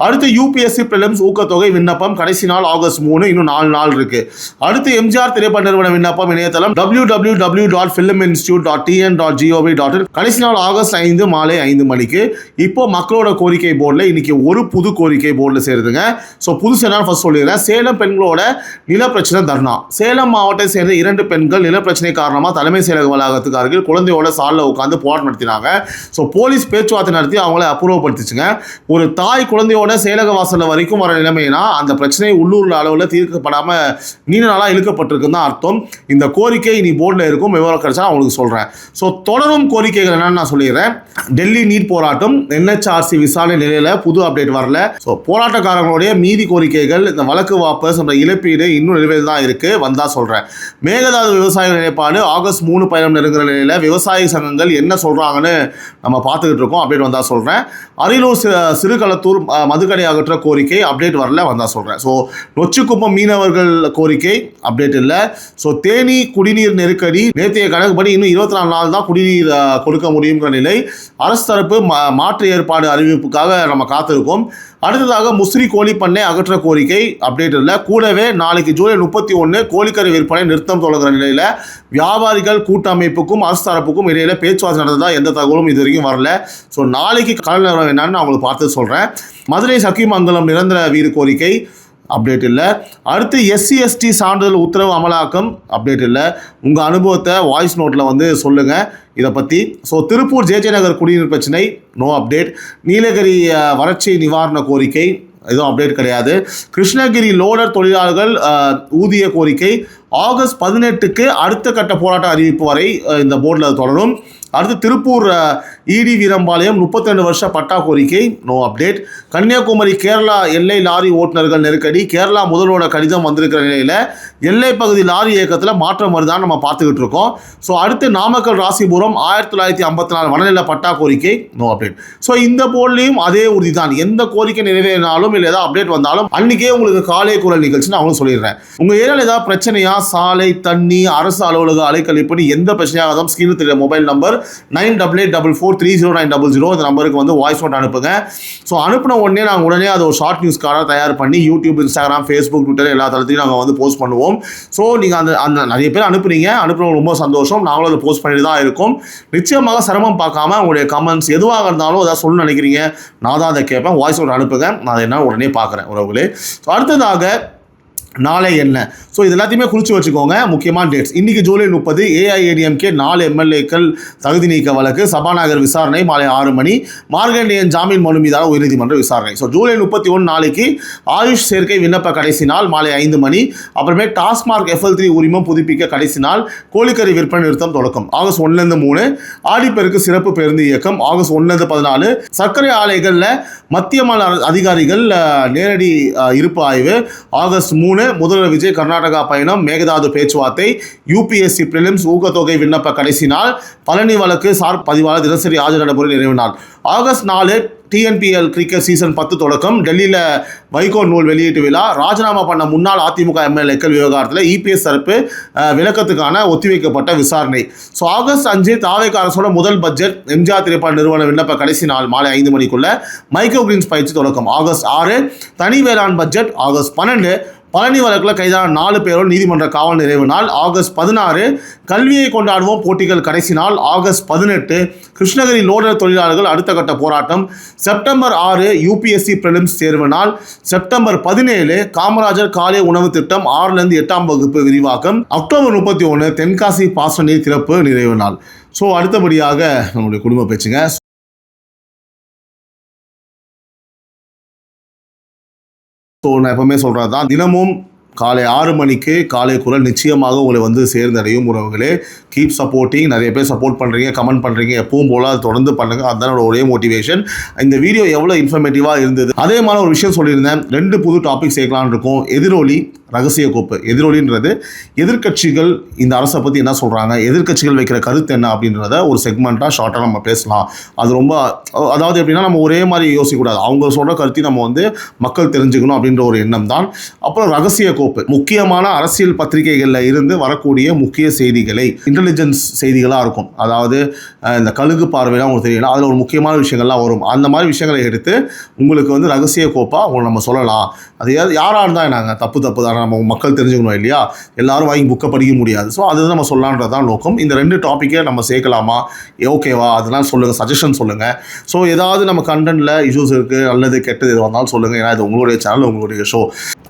அடுத்து யூபிஎஸ்சி பிரிலிம்ஸ் ஊக்கத்தொகை விண்ணப்பம் கடைசி நாள் August 3, இன்னும் 4 நாள் இருக்கு. அடுத்து எம்ஜிஆர் திரைப்பட நிறுவன விண்ணப்பம் இணையதளம் www.filminstitute.tn.gov.in கடைசி நாள் August 5 மாலை 5 மணிக்கு. இப்போ மக்களோட கோரிக்கை போர்டில் இன்னைக்கு ஒரு புது கோரிக்கை போர்டில் சேருதுங்க. ஸோ புதுசு என்னன்னு ஃபர்ஸ்ட் சொல்லிடுறேன். சேலம் பெண்களோட நில பிரச்சனை தர்ணா. சேலம் மாவட்டத்தை சேர்ந்த 2 பெண்கள் நில பிரச்சனை காரணமாக தலைமை செயலக வளாகத்துக்கு அருகில் குழந்தையோட சாலில் உட்காந்து போராட்டம் நடத்தினாங்க. ஸோ போலீஸ் பேச்சுவார்த்தை நடத்தி அவங்கள அப்புறப்படுத்திச்சுங்க. ஒரு தாய் குழந்தையோட செயலக வாசல் வரைக்கும் வர நிலைமைனா அந்த பிரச்சனை உள்ளூர் அளவில் தீர்க்கப்படாம நீண்ட நாளாக இழுக்கப்பட்டிருக்குன்னு தான் அர்த்தம். இந்த கோரிக்கை இனி போர்டில் இருக்கும். விவரம் கிடைச்சா அவங்களுக்கு சொல்கிறேன். ஸோ தொடரும் கோரிக்கைகள் என்னன்னு நான் சொல்லிடுறேன். டெல்லி நீட் போராட்டம், NHRC விசாரணை நிலையில் புது அப்டேட் வரல. ஸோ போராட்டக்காரங்களுடைய மீதி கோரிக்கைகள், இந்த வழக்கு வாபஸ் என்ற இழப்பீடு இன்னும் நிலுவையில் தான் இருக்குது, வந்தால் சொல்கிறேன். மேகதாது விவசாய நிலைப்பாடு August 3 பயணம் நெருங்குற நிலையில் விவசாய சங்கங்கள் என்ன சொல்கிறாங்கன்னு நம்ம பார்த்துக்கிட்டு இருக்கோம். அப்டேட் வந்தால் சொல்கிறேன். அரியலூர் சிறுகளத்தூர் மதுக்கடை அகற்ற கோரிக்கை அப்டேட் வரல, வந்தால் சொல்கிறேன். ஸோ நொச்சிக்குப்பம் மீனவர்கள் கோரிக்கை அப்டேட் இல்லை. ஸோ தேனி குடிநீர் நெருக்கடி நேற்றைய கணக்குப்படி இன்னும் 24 நாள் தான் குடிநீர் கொடுக்க முடியுங்கிற நிலை. அரசு தரப்பு மாற்று ஏற்பாடு அறிவிப்புக்காக நம்ம காத்திருக்கோம். அடுத்ததாக முசிறி கோழி பண்ணை அகற்ற கோரிக்கை அப்டேட் இல்லை. கூடவே நாளைக்கு ஜூலை 31 கோழிக்கறி விற்பனை நிறுத்தம் தொடங்குற நிலையில் வியாபாரிகள் கூட்டமைப்புக்கும் அரசு தரப்புக்கும் இடையில பேச்சுவார்த்தை நடந்ததா எந்த தகவலும் இது வரைக்கும் வரல. ஸோ நாளைக்கு கடல் நிலவரம் என்னன்னு நான் உங்களுக்கு பார்த்து சொல்கிறேன். மதுரை சக்கிமங்கலம் நிரந்தர வீடு கோரிக்கை அப்டேட் இல்லை. அடுத்து SC/ST சான்றிதழ் உத்தரவு அமலாக்கம் அப்டேட் இல்லை. உங்கள் அனுபவத்தை வாய்ஸ் நோட்டில் சொல்லுங்கள் இதை பற்றி. ஸோ திருப்பூர் JJ நகர் குடிநீர் பிரச்சனை நோ அப்டேட். நீலகிரி வறட்சி நிவாரண கோரிக்கை எதுவும் அப்டேட் கிடையாது. கிருஷ்ணகிரி லோடர் தொழிலாளர்கள் ஊதிய கோரிக்கை August 18க்கு அடுத்த கட்ட போராட்ட அறிவிப்பு வரை இந்த போர்டில் தொடரும். அடுத்து திருப்பூர் ED வீரம்பாளையம் 32 வருஷ பட்டா கோரிக்கை நோ அப்டேட். கன்னியாகுமரி கேரளா எல்லை லாரி ஓட்டுநர்கள் நெருக்கடி. கேரளா முதல்வரோட கடிதம் வந்திருக்கிற நிலையில் எல்லை பகுதி லாரி இயக்கத்தில் மாற்றம் வருதான்னு நம்ம பார்த்துக்கிட்டு இருக்கோம். ஸோ அடுத்து நாமக்கல் ராசிபுரம் 1954 வனநில பட்டா கோரிக்கை நோ அப்டேட். ஸோ இந்த போர்ட்லேயும் அதே உறுதி தான். எந்த கோரிக்கை நிறைவேறினாலும் இல்லை ஏதாவது அப்டேட் வந்தாலும் அன்றைக்கே உங்களுக்கு காலை குரல் நிகழ்ச்சி நான் அவங்களும் சொல்லிடுறேன். உங்கள் ஏரியாவில் ஏதாவது பிரச்சனையா, சாலை, தண்ணி, அரசு அலுவலக அலைக்கழிப்பு எந்த பிரச்சனையாக இருந்தாலும் ஸ்கிரீனில் தெரிய மொபைல் நம்பர் 9884430900 இந்த நம்பருக்கு வாய்ஸ் நோட் அனுப்புங்க. ஸோ அனுப்பின உடனே நாங்கள் உடனே அதை ஒரு ஷார்ட் நியூஸ் கார்டாக தயார் பண்ணி யூடியூப், இன்ஸ்டாகிராம், ஃபேஸ்புக், ட்விட்டர் எல்லா தளத்தையும் நாங்கள் போஸ்ட் பண்ணுவோம். ஸோ நீங்கள் அந்த நிறைய பேர் அனுப்புனவங்க ரொம்ப சந்தோஷம். நாங்களும் அதை போஸ்ட் பண்ணிட்டு தான் இருக்கோம். நிச்சயமாக சிரமம் பார்க்காம உங்களுடைய கமெண்ட்ஸ் எதுவாக இருந்தாலும் ஏதாவது சொல்லணும்னு நினைக்கிறீங்க, நான் தான் அதை கேட்பேன். வாய்ஸ் நோட் அனுப்புங்க, நான் அதை என்ன உடனே பார்க்குறேன் உறவுகளே. ஸோ அடுத்ததாக நாளை என்ன? ஸோ இது எல்லாத்தையுமே குறித்து வச்சுக்கோங்க. முக்கியமான டேட்ஸ் இன்றைக்கி ஜூலை 30 AIADMK 4 MLAக்கள் தகுதி நீக்க வழக்கு சபாநாயகர் விசாரணை மாலை 6 மணி. மார்கண்டேயன் ஜாமீன் மனு மீதான உயர்நீதிமன்ற விசாரணை. ஸோ ஜூலை 31 நாளைக்கு ஆயுஷ் சேர்க்கை விண்ணப்ப கடைசி நாள் மாலை 5 மணி. அப்புறமே டாஸ்மார்க் FL3 உரிமம் புதுப்பிக்க கடைசி நாள். கோழிக்கறி விற்பனை நிறுத்தம் தொடக்கம் August 1 3. ஆடிப்பெருக்கு சிறப்பு பேருந்து இயக்கம் August 1 14. சர்க்கரை ஆலைகளில் மத்திய மாநில அதிகாரிகள் நேரடி இருப்பு ஆய்வு August 3. முதல்வர் விஜய் கர்நாடகா பயணம். மேகதாது பேச்சுவார்த்தை. UPSC பிரிலிம்ஸ் ஊக்கத்தொகை விண்ணப்ப கடைசி நாள். பழனி வழக்கு சார் பதிவாளர் தினசரி ஆஜர் நடைமுறை நிறைவு நாள். August 4 TNPL கிரிக்கெட் சீசன் 10 தொடக்கம். டெல்லியில் வைகோ நூல் வெளியீட்டு விழா. ராஜினாமா பண்ண முன்னாள் அதிமுக MLAக்கள் விவகாரத்தில் EPS தரப்பு விளக்கத்துக்கான ஒத்திவைக்கப்பட்ட விசாரணை. ஸோ August 5 தாவேக அரசோட முதல் பட்ஜெட் எம்ஜிஆர் திரைப்பட நிறுவன விண்ணப்ப கடைசி நாள் மாலை 5 மணிக்குள்ள. மைக்ரோ கிரீன்ஸ் பயிற்சி தொடக்கம் August 6. தனி வேளாண் பட்ஜெட் August 12. பழனி வழக்கில் கைதான 4 பேரோடு நீதிமன்ற காவல் நிறைவு நாள் August 16. கல்வியை கொண்டாடுவோம் போட்டிகள் கடைசி நாள் August 18. கிருஷ்ணகிரி லோடர் தொழிலாளர்கள் அடுத்த கட்ட போராட்டம் September 6. UPSC பிரிலிம்ஸ் தேர்வு நாள் September 17. காமராஜர் காலை உணவு திட்டம் 6லேருந்து 8ஆம் வகுப்பு விரிவாக்கம் October 31. தென்காசி பாசன நீர் திறப்பு நிறைவு நாள். ஸோ அடுத்தபடியாக நம்முடைய குடும்ப பேச்சுங்க. ஸோ நான் எப்பவுமே சொல்கிறது தான், தினமும் காலை 6 மணிக்கு காலை குரல் நிச்சயமாக உங்களை சேர்ந்தடையும் உறவுகளே. Keep supporting. நிறைய பேர் சப்போர்ட் பண்ணுறீங்க, கமெண்ட் பண்ணுறீங்க. எப்பவும் போல் அதை தொடர்ந்து பண்ணுங்கள். அதுதான் ஒரே மோட்டிவேஷன். இந்த வீடியோ எவ்வளோ இன்ஃபர்மேட்டிவாக இருந்தது. அதே மாதிரி ஒரு விஷயம் சொல்லியிருந்தேன், 2 புது டாபிக் சேர்க்கலான்னு இருக்கோம். எதிரொலி ரகசிய கோப்பு. எதிரொலின்றது எதிர்க்கட்சிகள் இந்த அரசை பற்றி என்ன சொல்கிறாங்க, எதிர்க்கட்சிகள் வைக்கிற கருத்து என்ன அப்படின்றத ஒரு செக்மெண்ட்டாக ஷார்ட்டாக நம்ம பேசலாம். அது ரொம்ப அதாவது எப்படின்னா நம்ம ஒரே மாதிரி யோசிக்கக்கூடாது, அவங்க சொல்கிற கருத்தையும் நம்ம வந்து மக்கள் தெரிஞ்சுக்கணும் அப்படின்ற ஒரு எண்ணம் தான். அப்புறம் ரகசிய கோப்பு முக்கியமான அரசியல் பத்திரிகைகளில் இருந்து வரக்கூடிய முக்கிய செய்திகளை இன்டெலிஜென்ஸ் செய்திகளாக இருக்கும். அதாவது இந்த கழுகு பார்வையெல்லாம் உங்களுக்கு தெரியல, அதில் ஒரு முக்கியமான விஷயங்கள்லாம் வரும். அந்த மாதிரி விஷயங்களை எடுத்து உங்களுக்கு வந்து ரகசிய கோப்பாக உங்களுக்கு நம்ம சொல்லலாம். அது யாராக இருந்தால் நாங்கள் தப்பு தானே, நம்ம மக்கள் தெரிஞ்சுக்கணும் இல்லையா, எல்லாரும் வாங்கி புக்கை படிக்க முடியாது. ஸோ அது நம்ம சொல்லலான்றது தான் நோக்கம். இந்த 2 டாப்பிக்கை நம்ம சேர்க்கலாமா, ஓகேவா, அதெல்லாம் சொல்லுங்கள், சஜஷன் சொல்லுங்கள். ஸோ ஏதாவது நம்ம கண்டென்ட்டில் இஷ்யூஸ் இருக்குது, நல்லது கெட்டது எது வந்தாலும் சொல்லுங்கள். ஏன்னா இது உங்களுடைய சேனல், உங்களுடைய ஷோ.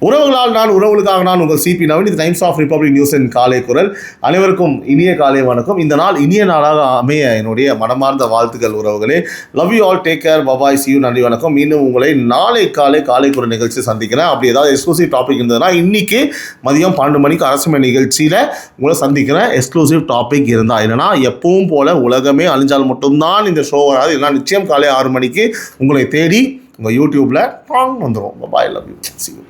உறவுகளால் நான், உறவுகளுக்காக நான், உங்கள் சிபி நவீன். இது டைம்ஸ் ஆஃப் ரிப்பப்ளிக் நியூஸின் காலை குரல். அனைவருக்கும் இனிய காலை வணக்கம். இந்த நாள் இனிய நாளாக அமைய என்னுடைய மனமார்ந்த வாழ்த்துக்கள் உறவுகளே. Love you all, take care, bye bye, C you, நன்றி, வணக்கம். மீண்டும் உங்களை நாளை காலை குரல் நிகழ்ச்சி சந்திக்கிறேன். அப்படி ஏதாவது எக்ஸ்க்ளூசிவ் டாபிக் இருந்ததுன்னா இன்னைக்கு மதியம் 12 மணிக்கு அரசுமை நிகழ்ச்சியில் உங்களை சந்திக்கிறேன். எக்ஸ்க்ளூசிவ் டாபிக் இருந்தால் என்னன்னா, எப்பவும் போல உலகமே அழிஞ்சால் மட்டும்தான் இந்த ஷோ வராது. இல்லைனா நிச்சயம் காலை 6 மணிக்கு உங்களை தேடி உங்கள் யூடியூப்பில் வந்துடும். பாய், லவ் யூ, சி யூ.